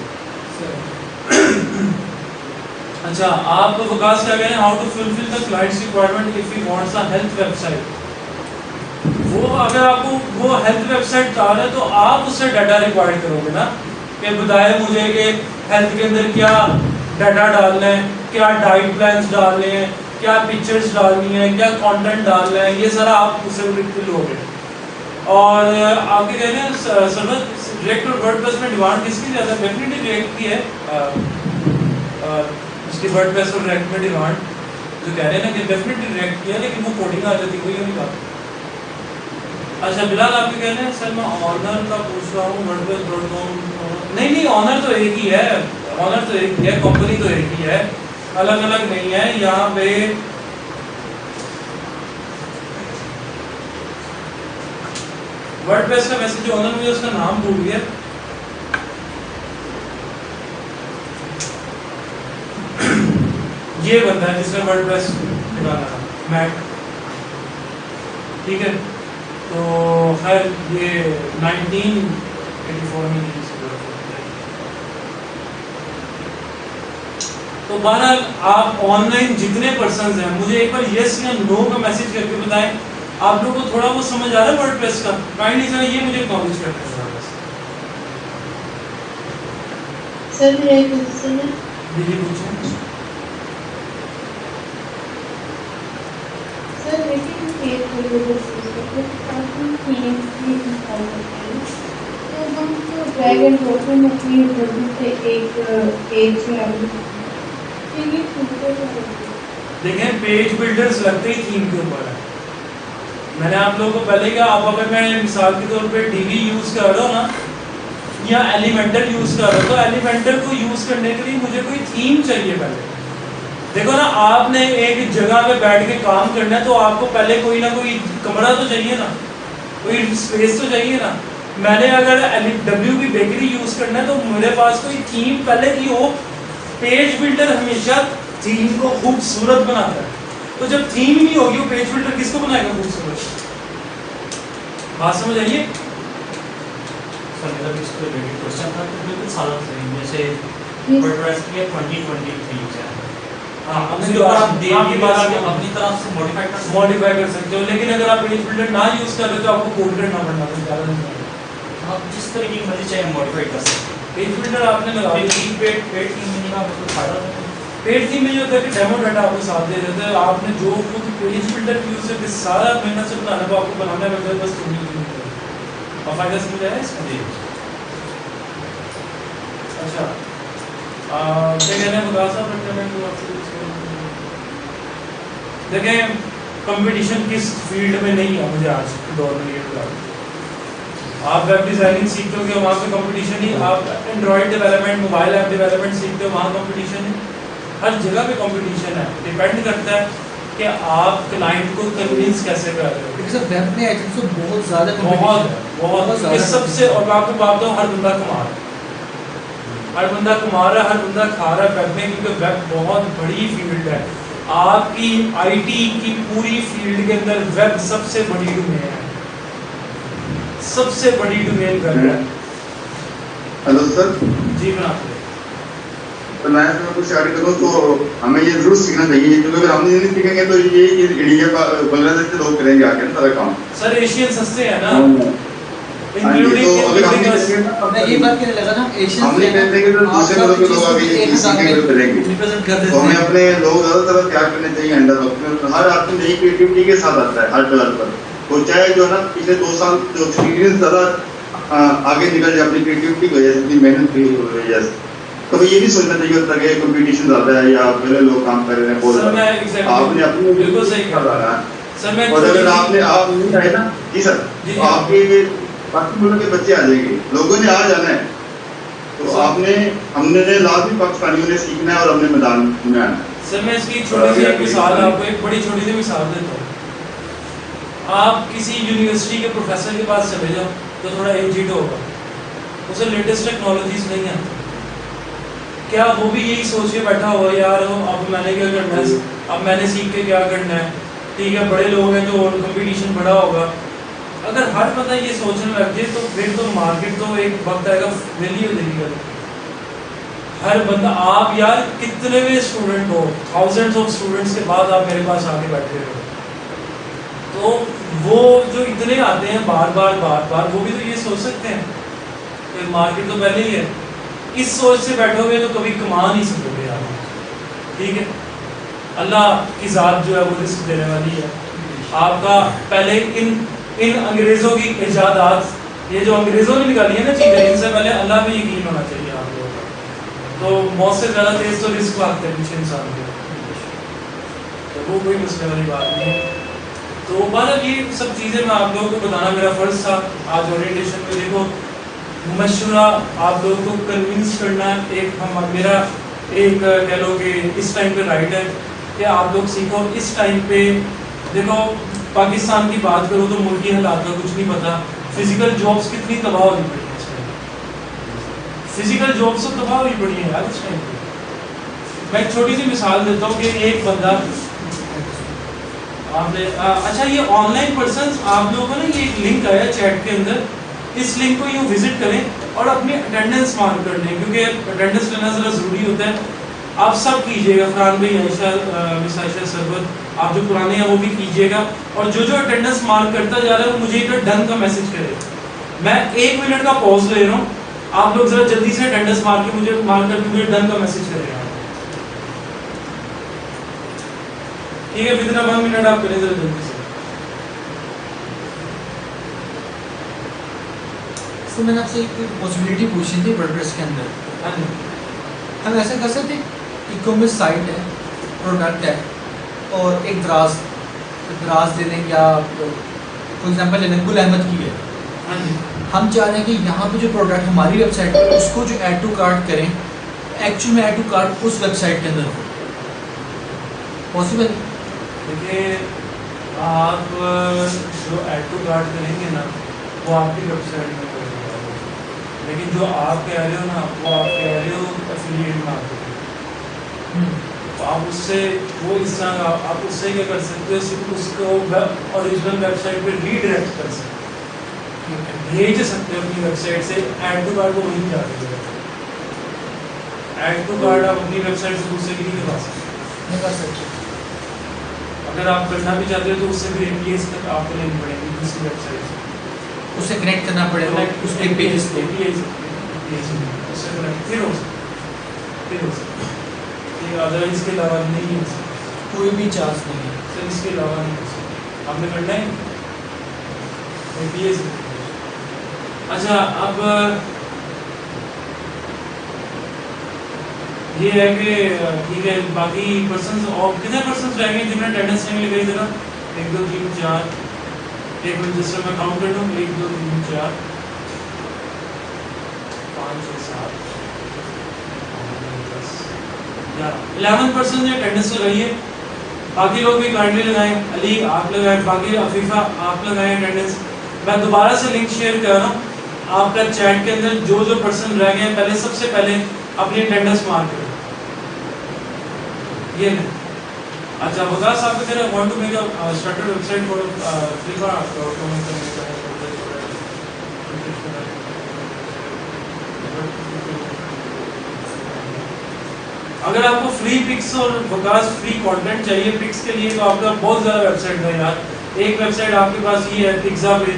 अच्छा, आप वकास क्या कह रहे हैं, how to fulfil the client's requirement if he wants a health website? वो अगर आपको वो हेल्थ वेबसाइट चाह रहे हैं तो आप उससे डाटा रिक्वायर करोगे ना, कि बताए मुझे कि हेल्थ के अंदर क्या डाटा डालना है, क्या डाइट प्लान्स डालने हैं, क्या पिक्चर्स डालनी है, क्या कंटेंट डालना है, ये सारा आप उससे लोगे। और आपके कह रहे हैं सर्वर डायरेक्ट और वर्डप्रेस में डिमांड किसकी ज़्यादा? डेफिनेटली डायरेक्ट की है। उसकी वर्डप्रेस और डायरेक्ट में डिमांड जो कह रहे हैं ना कि डेफिनेटली डायरेक्ट किया, लेकिन वो कोडिंग आ जाती, कोई नहीं बात। अच्छा बिलाल, आप कह रहे हैं सर मैं ऑनर का पूछ रहा हूँ, वर्डप्रेस.com नहीं, ऑनर तो एक ही है, ऑनर तो एक ही है, कंपनी तो एक ही है, अलग अलग नहीं है। यहाँ पे वर्डप्रेस का वैसे जो ओनर, मुझे उसका नाम भूल गया, ये बंदा है जिसने वर्डप्रेस निकाला था, मैट, ठीक है। तो खैर ये 1984 में तो बहरहाल आप ऑनलाइन जितने पर्सन्स हैं, मुझे एक बार यस या नो का मैसेज करके बताएं, आप लोगों को थोड़ा वो समझ आ रहा है वर्डप्रेस का? काइंडली सर ये मुझे एक्नॉलेज करना है सर। मेरा एक क्वेश्चन है। दीदी पूछें। सर लेकिन पेज बिल्डर तो हम तो ड्रैग एंड ड्रॉप में अपनी मर्जी से एक पेज देखें, पेज बिल्डर्स लगते ही थीम के ऊपर है। मैंने आप लोगों को पहले कहा, आप अगर मैं मिसाल के तौर पे DV यूज़ कर रहा हूँ ना, या एलिमेंटर यूज़ कर रहा हूँ, तो एलिमेंटर को यूज़ करने के लिए मुझे कोई थीम चाहिए पहले। देखो ना, आपने एक जगह पे बैठ के काम करना है तो आपको पहले कोई ना कोई कमरा तो चाहिए ना, कोई स्पेस तो चाहिए ना। मैंने अगर LW की बेकरी यूज़ करना है तो मेरे पास कोई थीम पहले की हो। पेज बिल्डर हमेशा थीम को खूबसूरत बनाता है, तो जब थीम ही नहीं होगी वो पेज बिल्डर किसको बनाएगा खूबसूरत? बात समझ आइए? सर मेरा भी इसको रिलेटेड क्वेश्चन था, तो बिल्कुल सारा सही, जैसे वर्डप्रेस की 2020 थीम्स है, अपनी तरफ से मॉडिफाई कर सकते हो, लेकिन अगर आप पेज बिल्डर ना यूज़ कर रहे तो आपको कोड करना पड़ना ज़्यादा नहीं। आप जिस तरीके की मर्जी चाहे मॉडिफाई कर सकते हैं। पेज बिल्डर आपने लगा पेड थीम में का मतलब फायदा है। पेड थीम में जो होता है कि डेमो डाटा आपको साथ दे देते हैं, आपने जो खुद पेज बिल्डर यूज़ करके सारा मेहनत से बनाना वो आपको बनाना पड़ता है, बस तुम्हें और फायदा समझ आया इसका? जी। अच्छा, क्या कहना है बता साहब? देखें कंपटीशन किस फील्ड में नहीं है मुझे आज के दौर में ये बता दो। आप वेब डिज़ाइनिंग सीखते हो कि वहाँ पे कंपटीशन ही, आप Android development mobile app development सीखते हो वहाँ कंपटीशन है, हर जगह पे कंपटीशन है। डिपेंड करता है कि आप क्लाइंट को कन्विंस कैसे कर रहे हो। क्योंकि सर वेब में आई थिंक सो बहुत ज़्यादा बहुत ज़्यादा सबसे, और मैं आपको बात दूँ, हर बंदा कमा रहा है, हर बंदा कमा रहा है, हर बंदा खा रहा है वेब में, क्योंकि वेब बहुत बड़ी फील्ड है। आपकी आईटी की पूरी फील्ड के अंदर वेब सबसे बड़ी डोमेन है, सबसे बड़ी डोमेन वेब है। हेलो सर जी बनाते तो मैं कुछ ऐड करूँ तो हमें ये जरूर सीखना चाहिए, क्योंकि अगर हम नहीं सीखेंगे तो ये इंडिया बांग्लादेश के लोग करेंगे आके सारा काम। सर एशियन सस्ते हैं ना, हाँ जी, तो अगर हम नहीं करेंगे ना, मैं ये बात कहने लगा ना, एशियन हम नहीं करेंगे तो दूसरे मुल्क के लोग आगे ये चीज सीखेंगे तो करेंगे। रिप्रेजेंट कर तो हमें देते हैं। अपने लोग ज्यादातर तैयार करने चाहिए अंडर वक्त में। हर आदमी नई क्रिएटिविटी के साथ आता है, हर डेवलपर वो चाहे जो है ना पिछले 2 साल जो एक्सपीरियंस ज़्यादा आगे निकल जाए अपनी क्रिएटिविटी की वजह से, अपनी मेहनत की वजह से। तो ये भी सोचना चाहिए होता है कि कंपटीशन ज़्यादा है या पहले लोग काम कर रहे हैं बहुत सर मैं ज़्यादा, exactly आपने अपनी बिल्कुल सही कर कहा। रहा है। सर मैं और अगर आपने आप नहीं आए ना जी सर, जी, तो आपके बाकी मुल्क के बच्चे आ जाएंगे, लोगों ने आ जाना है, तो आपने हमने लाजमी पाकिस्तानियों ने सीखना है और अपने मैदान में आना है। सर मैं इसकी छोटी सी एक मिसाल आपको, एक बड़ी छोटी सी मिसाल देता हूँ। आप किसी यूनिवर्सिटी के प्रोफेसर के पास चले जाओ तो थोड़ा एजिड होगा, उसे लेटेस्ट टेक्नोलॉजीज नहीं आती, क्या वो भी यही सोच के बैठा हुआ यार अब मैंने क्या करना है, अब मैंने सीख के क्या करना है, ठीक है बड़े लोग हैं जो कंपटीशन बड़ा होगा। अगर हर बंदा ये सोचने लग जाए तो फिर तो मार्केट तो एक वक्त आएगा वेली हो जाएगी। हर बंदा, आप यार कितने भी स्टूडेंट हो, थाउजेंड्स ऑफ स्टूडेंट्स के बाद आप मेरे पास आके बैठे हो, तो वो जो इतने आते हैं बार बार वो भी तो ये सोच सकते हैं कि मार्केट तो पहले ही है। इस सोच से बैठोगे तो कभी कमा नहीं सकोगे आप, ठीक है। अल्लाह की ज़ात जो है वो रिस्क देने वाली है। आपका पहले इन अंग्रेज़ों की इजादात, ये जो अंग्रेज़ों ने निकाली है ना चीज़ें, इनसे पहले अल्लाह पे यकीन होना चाहिए आप लोगों का। तो मौत से ज़्यादा तेज़ तो रिस्क भागते हैं पीछे इंसान के, तो वो कोई मसले वाली बात नहीं है। तो बहरहाल ये सब चीज़ें मैं आप लोगों को बताना मेरा फ़र्ज़ था आज ओरिएंटेशन में। देखो मशवरा आप लोगों को कन्विंस करना एक मेरा एक कह लो कि इस टाइम पे राइट है कि आप लोग सीखो। इस टाइम पे देखो पाकिस्तान की बात करो तो मुल्की हालात का कुछ नहीं पता। फिजिकल जॉब्स कितनी तबाह हुई पड़ी है इस टाइम, फिजिकल जॉब्स तो तबाह हुई पड़ी है यार इस टाइम पे। मैं एक छोटी सी मिसाल देता हूँ कि एक बंदा आपने अच्छा ये ऑनलाइन पर्सन आप लोगों को ना ये एक लिंक आया चैट के अंदर, इस लिंक को यूँ विजिट करें और अपनी अटेंडेंस मार्क कर लें, क्योंकि अटेंडेंस लेना ज़रा ज़रूरी होता है। आप सब कीजिएगा, फरहान भाई, आयशा, मिस आयशा सरवर, आप जो पुराने हैं वो भी कीजिएगा। और जो जो अटेंडेंस मार्क करता जा रहा है वो मुझे एक डन का मैसेज करेगा। मैं 1 मिनट का पॉज ले रहा हूँ, आप लोग ज़रा जल्दी से अटेंडेंस मार के मुझे मुझे डन का मैसेज करेगा, ठीक है। विदिन 1 मिनट आप करें ज़रा जल्दी से। तो मैंने आपसे एक पॉसिबिलिटी पूछी थी वर्डप्रेस के अंदर। हाँ जी, हम ऐसा कर सकते हैं, ई-कॉमर्स साइट है, प्रोडक्ट है और एक दराज दे दें, या फॉर एग्जांपल लें गुल अहमद की है, हाँ जी, हम चाह रहे हैं कि यहाँ पे जो प्रोडक्ट हमारी वेबसाइट पर उसको जो ऐड टू कार्ट करें, एक्चुअल में ऐड टू कार्ट उस वेबसाइट के अंदर हो, पॉसिबल? देखिए आप जो ऐड टू कार्ट करेंगे ना वो आपकी वेबसाइट में करेंगे, लेकिन जो आप कह रहे हो ना वो आप कह रहे हो एफिलिएट मार्केटिंग, तो आप उससे वो इस तरह आप उससे क्या कर सकते हो, सिर्फ उसको ओरिजिनल वेबसाइट पे रीडायरेक्ट कर सकते हो, भेज सकते हो अपनी वेबसाइट से। ऐड टू कार्ट को वहीं जा रही है, ऐड टू कार्ट आप अपनी वेबसाइट से दूसरे की नहीं करवा सकते, नहीं कर सकते। अगर आप करना भी चाहते हो तो उससे भी एपीआई तक आपको लेनी पड़ेगी दूसरी वेबसाइट से, उससे कनेक्ट करना पड़ेगा उस एक पेज को। उससे कनेक्ट फिर हो सकता है, अदर इसके अलावा नहीं हो सकता, कोई भी चार्ज नहीं है सर इसके अलावा नहीं हो सकता, आपने करना है एपीआई से। अच्छा अब ये है कि ठीक है, बाकी पर्सन्स और कितने पर्सन्स रहेंगे जिन्होंने अटेंडेंस नहीं लगाई जरा 1 2 3 4, एक मिनट जिससे मैं काउंट कर लूँ, 1 2 3 4 5 6 7 11% अटेंडेंस लगाई है। बाकी लोग भी काइंडली लगाएं, अली आप लगाएं, बाकी अफीफा आप लगाएं अटेंडेंस। मैं दोबारा से लिंक शेयर कर रहा हूँ आपका चैट के अंदर, जो पर्सन रह गए पहले सबसे पहले अपनी अटेंडेंस मार्क करें। ये नहीं अच्छा वकास आप कह रहे हैं want to make a started website for Flipkart. अगर आपको फ्री पिक्स और वकास फ्री कंटेंट चाहिए पिक्स के लिए तो आपका बहुत ज़्यादा वेबसाइट है यार। एक वेबसाइट आपके पास ये है पिक्सा पे,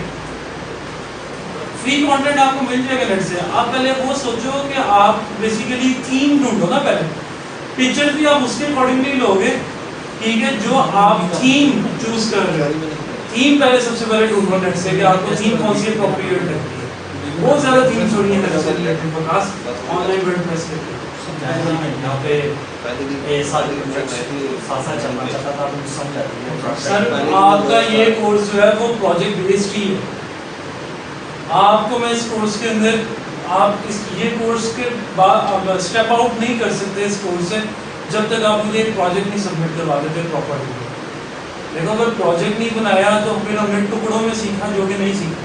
फ्री कंटेंट आपको मिल जाएगा नेट से। आप पहले वो सोचो कि आप बेसिकली थीम ढूंढो ना, पहले पिक्चर भी आप उसके अकॉर्डिंगली लोगे, ठीक है, जो आप थीम चूज कर रहे हो। थीम पहले सबसे पहले ढूंढो नेट से कि आपको थीम कौन सी अप्रोप्रिएट लगती है। बहुत ज़्यादा थीम छोड़ी है नेट से रिलेटेड वकास ऑनलाइन वर्डप्रेस के लिए। यहाँ पे ये सारी साथ चलना चाहता था, आप समझ आती है सर आपका ये कोर्स जो है वो प्रोजेक्ट बेस्ड ही है। आपको मैं इस कोर्स के अंदर आप ये कोर्स के बाद स्टेप आउट नहीं कर सकते इस कोर्स से जब तक आप मुझे एक प्रोजेक्ट नहीं सबमिट करवा देते प्रॉपर्ली। देखो अगर प्रोजेक्ट नहीं बनाया तो फिर हमने टुकड़ों में सीखा जो कि नहीं सीखा।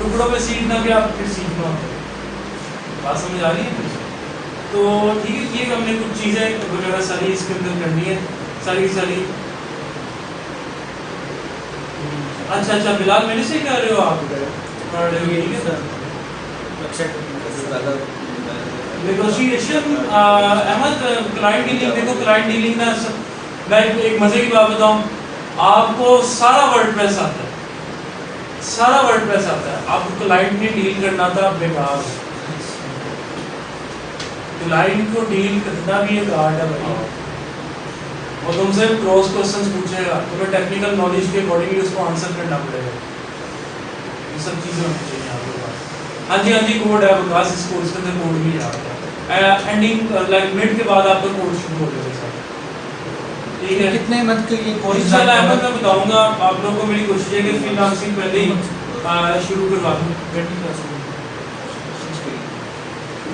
टुकड़ों में सीखना भी आप फिर सीखना होता है। बात समझ आ रही है? तो ठीक है, ये हमने कुछ चीज़ें वगैरह सारी इसके अंदर करनी है सारी। अच्छा बिलाल मेरे से कह रहे हो आप? Negotiation Ahmed client dealing. देखो क्लाइंट डीलिंग ना मैं एक मजे की बात बताऊं, आपको सारा वर्डप्रेस आता है, आपको क्लाइंट ने डील करना था बेकार। क्लाइंट को डील करना भी एक आर्ट है भाई। और तुमसे क्रॉस क्वेश्चंस पूछेगा, तुम्हें टेक्निकल नॉलेज के अकॉर्डिंगली उसको आंसर करना पड़ेगा। ये सब चीज़ें होनी चाहिए आपके पास। हाँ जी कोड है विकास, इस कोर्स के अंदर कोड भी है। एंडिंग लाइक मिड के बाद आपका कोर्स शुरू हो जाएगा सर, ठीक है। कितने मंथ के ये कोर्स इंशाल्लाह अहमद मैं बताऊंगा आप लोगों को। मेरी कोशिश है कि फ्रीलांसिंग पहले ही शुरू करवा दूँ।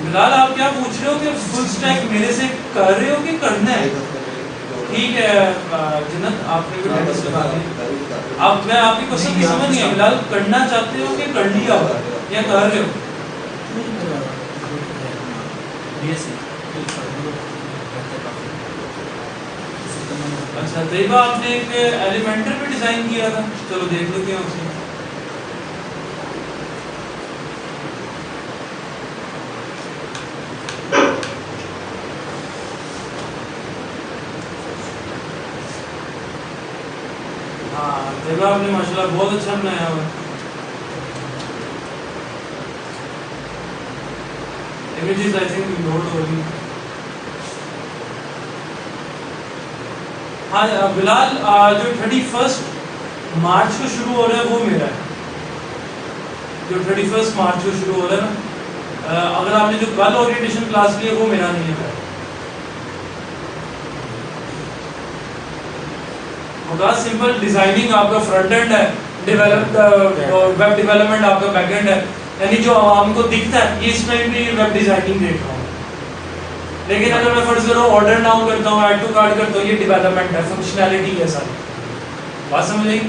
बिलाल आप क्या पूछ रहे हो कि फुल स्टैक मेरे से कर रहे हो कि करना है? ठीक है जन्नत, आपने भी डेटा से बात की। अब मैं आपकी क्वेश्चन की समझ नहीं है बिलाल, करना चाहते हो कि कर लिया होगा या कर रहे हो? अच्छा तैयबा आपने एक एलिमेंटर पे डिजाइन किया था, चलो देख लो क्या उसमें। देखा आपने माशाल्लाह बहुत अच्छा बनाया हुआ। इमेजेस आई थिंक लोड हो रही। हाँ बिलाल जो 31 मार्च को शुरू हो रहा है वो मेरा है। जो 31 मार्च को शुरू हो रहा है ना, अगर आपने जो कल ओरिएंटेशन क्लास ली है वो मेरा नहीं है। सिंपल डिजाइनिंग आपका फ्रंट एंड है, वेब डेवलपमेंट आपका बैक एंड है, यानी जो हमको दिखता है ये इसमें भी वेब डिजाइनिंग देख रहा हूँ। लेकिन अगर मैं फर्ज करो ऑर्डर नाउ करता हूँ, ऐड टू कार्ड करता हूँ, ये डेवलपमेंट है, फंक्शनैलिटी है सारी। बात समझ आई?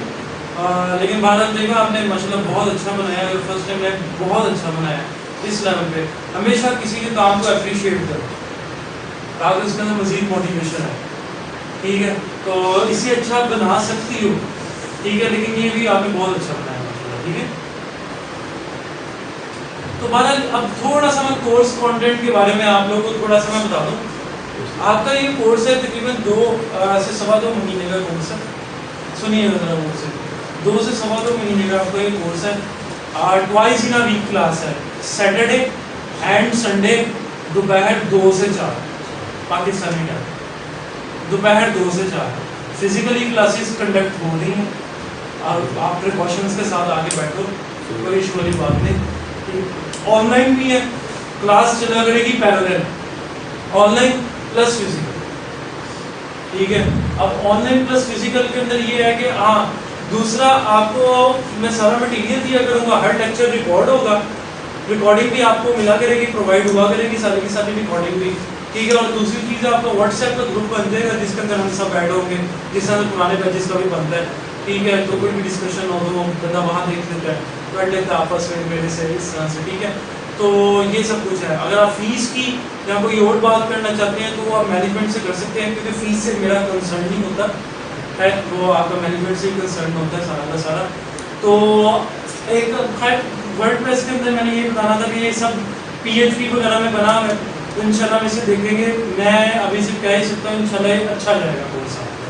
लेकिन भारत देखा आपने माशाल्लाह बहुत अच्छा बनाया है। फर्स्ट टाइम में बहुत अच्छा बनाया इस लेवल पे। हमेशा किसी के काम को अप्रिशिएट करो ताकि उसके अंदर मजीद मोटिवेशन है, ठीक है। तो इसे अच्छा बना सकती हो, ठीक है, लेकिन ये भी आपने बहुत अच्छा बनाया माशाल्लाह, ठीक है। तो बहरहाल अब थोड़ा सा मैं कोर्स कंटेंट के बारे में आप लोगों को थोड़ा सा मैं बता दूं। आपका ये कोर्स है तकरीबन 2 से 2.25 महीने का कोर्स है। सुनिएगा जरा मुझसे, 2 से 2.25 महीने का आपका ये कोर्स है। Twice in a week class है, सैटरडे एंड संडे दोपहर 2 से 4 पाकिस्तानी टाइम, दोपहर 2 से 4 फिजिकली क्लासेस कंडक्ट हो रही हैं। और आप प्रिकॉशंस के साथ आगे बैठो, कोई इशू वाली बात नहीं। ऑनलाइन भी है, क्लास चला करेगी पैरेलल, ऑनलाइन प्लस फिजिकल, ठीक है। अब ऑनलाइन प्लस फिजिकल के अंदर ये है कि हाँ, दूसरा आपको मैं सारा मटेरियल दिया करूँगा, हर लेक्चर रिकॉर्ड होगा, रिकॉर्डिंग भी आपको मिला करेगी, प्रोवाइड हुआ करेगी सारी की सारी रिकॉर्डिंग भी, ठीक है। और दूसरी चीज़ आपका व्हाट्सएप का ग्रुप बन जाएगा जिसके अंदर हम सब ऐड होंगे, जिस तरह पुराने बैचेस का भी बनता है, ठीक है। तो कोई भी डिस्कशन हो तो बंदा वहाँ देख लेता है, कर लेता है आपस में मेरे से इस तरह से, ठीक है। तो ये सब कुछ है। अगर आप फीस की या कोई और बात करना चाहते हैं तो आप मैनेजमेंट से कर सकते हैं, क्योंकि फीस से मेरा कंसर्न नहीं होता है, वो आपका मैनेजमेंट से ही कंसर्न होता है सारा का सारा। तो एक खैर वर्डप्रेस के अंदर मैंने ये बताना था कि ये सब PHP वगैरह में बना है, तो इंशाल्लाह हम इसे देखेंगे। मैं अभी से कह ही सकता हूँ इंशाल्लाह ये अच्छा जाएगा कोर्स आपका,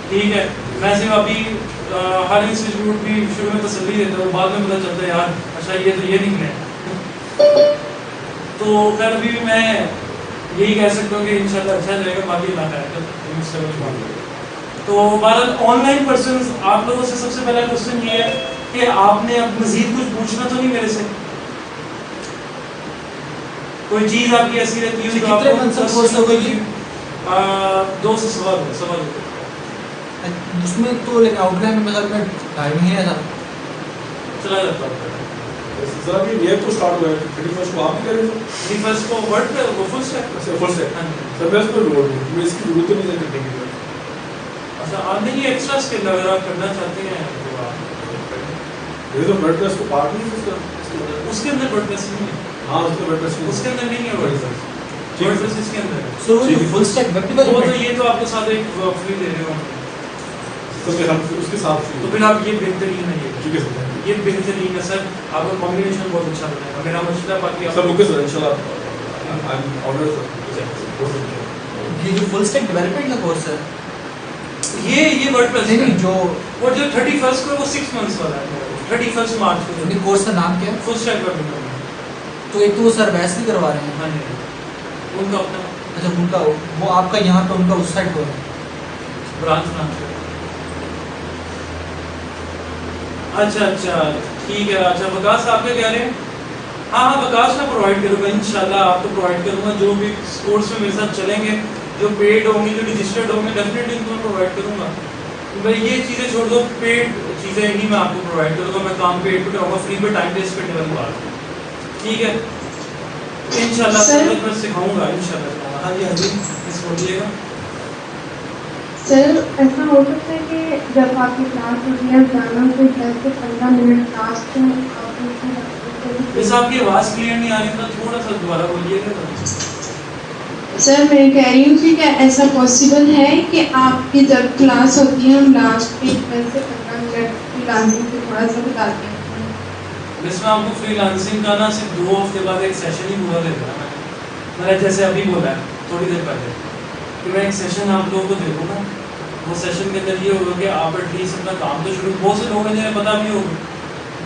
ठीक है। मैं सिर्फ अभी हर इंस्टीट्यूट भी शुरू में तसल्ली देता हूँ, बाद में पता चलता है यार अच्छा ये तो ये निकले। तो खैर अभी भी मैं यही कह सकता हूँ कि इंशाल्लाह अच्छा जाएगा, बाकी ना है। तो बहरहाल ऑनलाइन पर्सन्स आप लोगों से सबसे पहला क्वेश्चन ये है कि आपने अब मजीद कुछ पूछना तो नहीं मेरे से, कोई चीज़ आपकी ऐसी रहती है जो आपको 2 से सवाल उसमें तो लेकिन आउटलाइन में मतलब मैं 2.5 महीने था चला जाता है। सर अभी ये तो स्टार्ट हुआ है 31st को, आप ही कह रहे थे 31st को वर्ड पे वो फुल स्टैक। अच्छा फुल स्टैक। हाँ सर मैं इस पर लोड हूँ, मैं इसकी जरूरत तो नहीं है करने की। अच्छा आप नहीं एक्स्ट्रा स्किल अगर आप करना चाहते हैं तो आप ये तो वर्डप्रेस को पार्ट नहीं है सर, उसके अंदर वर्डप्रेस नहीं है। हाँ उसके वर्डप्रेस उसके अंदर नहीं है वर्डप्रेस इसके अंदर है। सो फुल स्टैक वेब वो तो डेवलपमेंट ये तो आपको साथ एक फ्री दे रहे हो, तो फिर हम उसके साथ तो फिर आप ये बेहतरीन है, ठीक है सर, ये बेहतरीन है सर, आपका कॉम्बिनेशन बहुत अच्छा बनेगा। मेरा मशवरा बाकी सर ओके सर इंशाल्लाह आई एम ऑर्डर सर। ये जो फुल स्टैक डेवलपमेंट का कोर्स है ये वर्डप्रेस नहीं जो वो जो 31st को वो 6 मंथ्स वाला है, 31st मार्च को ये कोर्स का नाम क्या है? Full stack web. तो एक तो वो सर वैसे ही करवा रहे हैं, हाँ जी उनका अपना अच्छा उनका वो आपका यहाँ पे उनका उस साइड पर है ब्रांच। अच्छा ठीक है। अच्छा विकास आप क्या कह रहे हैं? हाँ विकास मैं प्रोवाइड करूँगा इंशाल्लाह, आपको प्रोवाइड करूँगा जो भी कोर्स में मेरे साथ चलेंगे, जो पेड होंगे जो रजिस्टर्ड होंगे डेफिनेटली इनको मैं प्रोवाइड करूँगा। भाई ये चीज़ें छोड़ दो, पेड चीज़ें ही मैं आपको प्रोवाइड करूँगा, मैं काम पेड पे कराऊँगा, फ्री पे टाइम वेस्ट करने वाली बात, ठीक है। इंशाल्लाह मैं सिखाऊँगा इंशाल्लाह। हाँ जी इस बोलिएगा। सर ऐसा हो सकता है कि जब आपकी क्लास होती है जाना तो 10 से 15 मिनट लास्ट बस आपकी आवाज़ क्लियर नहीं आ रही था, थोड़ा सा दोबारा बोलिएगा। सर मैं कह रही हूँ कि क्या ऐसा पॉसिबल है कि आपकी जब क्लास होती है हम लास्ट पे 10 से 15 मिनट फ्रीलांसिंग से थोड़ा सा बताते हैं? इसमें आपको फ्रीलांसिंग का ना सिर्फ 2 हफ्ते बाद एक सेशन ही पूरा देता है। मैंने जैसे अभी बोला है थोड़ी देर पहले कि मैं एक सेशन आप लोगों को दे दूँगा, वो सेशन के अंदर ये होगा कि आप एटलीस्ट अपना काम तो शुरू, बहुत से लोग हैं जिन्हें पता भी होगा,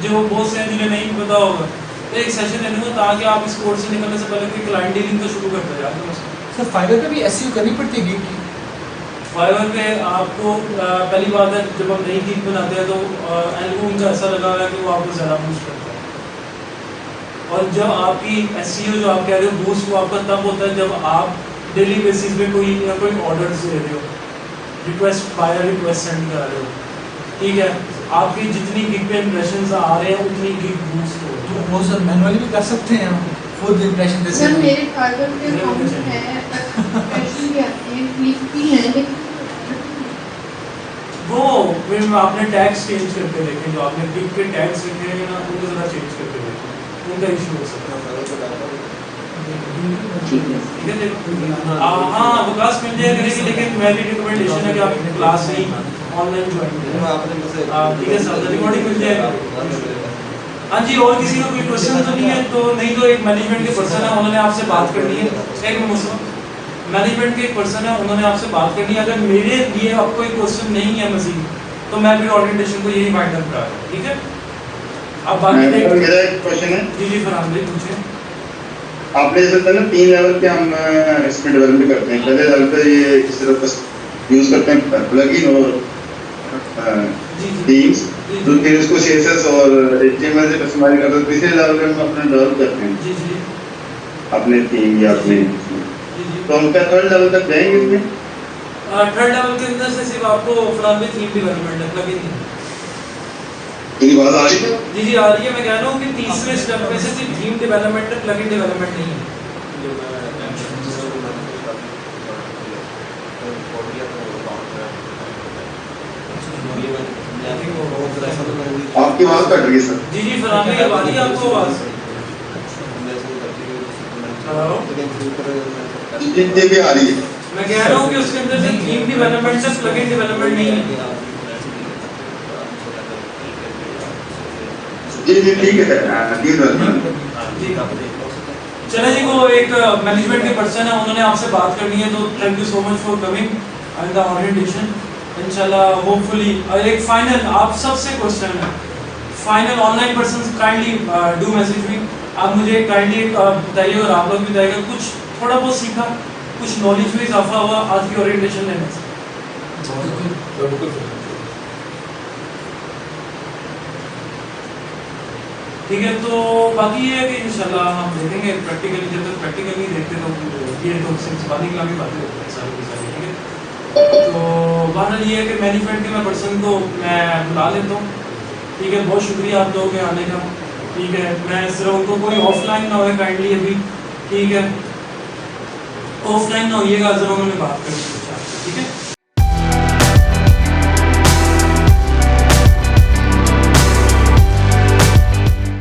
जो बहुत से हैं जिन्हें नहीं पता होगा, तो एक सेशन दे दूँगा ताकि आप इस कोर्स से निकलने से पहले कोई क्लाइंट डीलिंग तो शुरू करते जाए। सर फाइवर पे भी SEO करनी पड़ती है की? फाइवर पे आपको पहली बात है जब हम नई गिग बनाते हैं तो एल्गोरिथम का ऐसा लगा हुआ है कि वो आपको ज़्यादा बूस्ट करता है, और जब आपकी SEO जो आप कह रहे हो बूस्ट वो आपका तब होता है जब आप डेली बेसिस पे कोई ऑर्डर्स दे रहे हो, रिक्वेस्ट बायर रिक्वेस्ट सेंड करा रहे हो, ठीक है। आपकी जितनी गिग पे इंप्रेशंस आ रहे हैं उतनी गिग बूस्ट हो रही है। वो सर मैनुअली भी कर सकते हैं हम खुद इंप्रेशन देते सर हैं। मेरे फाइवर पे अकाउंट है, इंप्रेशन भी आते हैं, क्लिक भी हैं, लेकिन वो फिर आपने टैग्स चेंज करके देखें, जो आपने गिग के टैग्स लिखे हैं ना उनको ज़रा चेंज करके देखें, उनका इशू हो सकता है। ठीक है ठीक है देखो हाँ विकास मिल जाएगा, लेकिन मेरी रिकमेंडेशन है कि आप क्लास नहीं ऑनलाइन ज्वाइन करें, ठीक है सर रिकॉर्डिंग मिल जाएगा। हाँ जी और किसी को कोई क्वेश्चन तो नहीं है? तो नहीं तो एक मैनेजमेंट के पर्सन है उन्होंने आपसे बात करनी है, एक मिनट मैनेजमेंट के एक पर्सन है उन्होंने आपसे बात करनी है, अगर मेरे लिए अब कोई क्वेश्चन नहीं है मजीद तो मैं फिर ओरिएंटेशन को यही वाइंड अप करा रहा हूँ, ठीक है। अब बाकी मेरा एक क्वेश्चन है। जी फरहान भाई पूछिए। आपने जैसे बताया ना 3 लेवल के हम इसमें डेवलपमेंट करते हैं, पहले लेवल पे ये इस तरह बस यूज करते हैं प्लगइन और थीम्स, तो फिर उसको CSS और HTML से कस्टमाइज करते हैं, तीसरे लेवल पे हम अपना डेवलप करते हैं जी अपने थीम या अपने, तो हम क्या 3rd लेवल तक जाएंगे इसमें? थर्ड लेवल के अंदर से सिर्फ आपको फिलहाल में थीम डेवलपमेंट है, प्लगइन नहीं। मेरी बात आ रही है? जी जी आ रही है। मैं कह रहा हूँ कि तीसरे स्टेप में से सिर्फ थीम डेवलपमेंट है, प्लगइन डेवलपमेंट नहीं है। आपकी आवाज कट रही है सर। जी जी फरहान भाई, आ रही है आपको आवाज़? हेलो, जी भी आ रही है। मैं कह रहा हूँ कि उसके अंदर से थीम डेवलपमेंट से प्लगइन डेवलपमेंट नहीं है। जी जी ठीक है, थीम डेवलपमेंट। जी चले जी, वो एक मैनेजमेंट के पर्सन है, उन्होंने आपसे बात करनी है, तो thank you so much for coming and the orientation. इंशाल्लाह होपफुली एक फाइनल आप सबसे क्वेश्चन है, final online person kindly do message me. आप मुझे काइंडली बताइए और आप लोग भी बताइएगा, कुछ थोड़ा बहुत सीखा, कुछ नॉलेज में इजाफा हुआ आज की ओरिएंटेशन लेने से? ठीक है, तो बाकी ये है कि इंशाल्लाह हम देखेंगे प्रैक्टिकली, जब तक प्रैक्टिकली देखते तो ये तो सिर्फ ज़बानी कलामी बातें होती हैं सारी की सारी। ठीक है, तो बहरहाल ये है कि मैनेजमेंट के मैं पर्सन को मैं बुला लेता हूँ। ठीक है, बहुत शुक्रिया आप लोगों के आने का। ठीक है, मैं सिर्फ उनको कोई ऑफलाइन ना हो काइंडली अभी। ठीक है, ऑफलाइन ना होइएगा, ज़रूर उन्होंने बात करेंगे। ठीक है।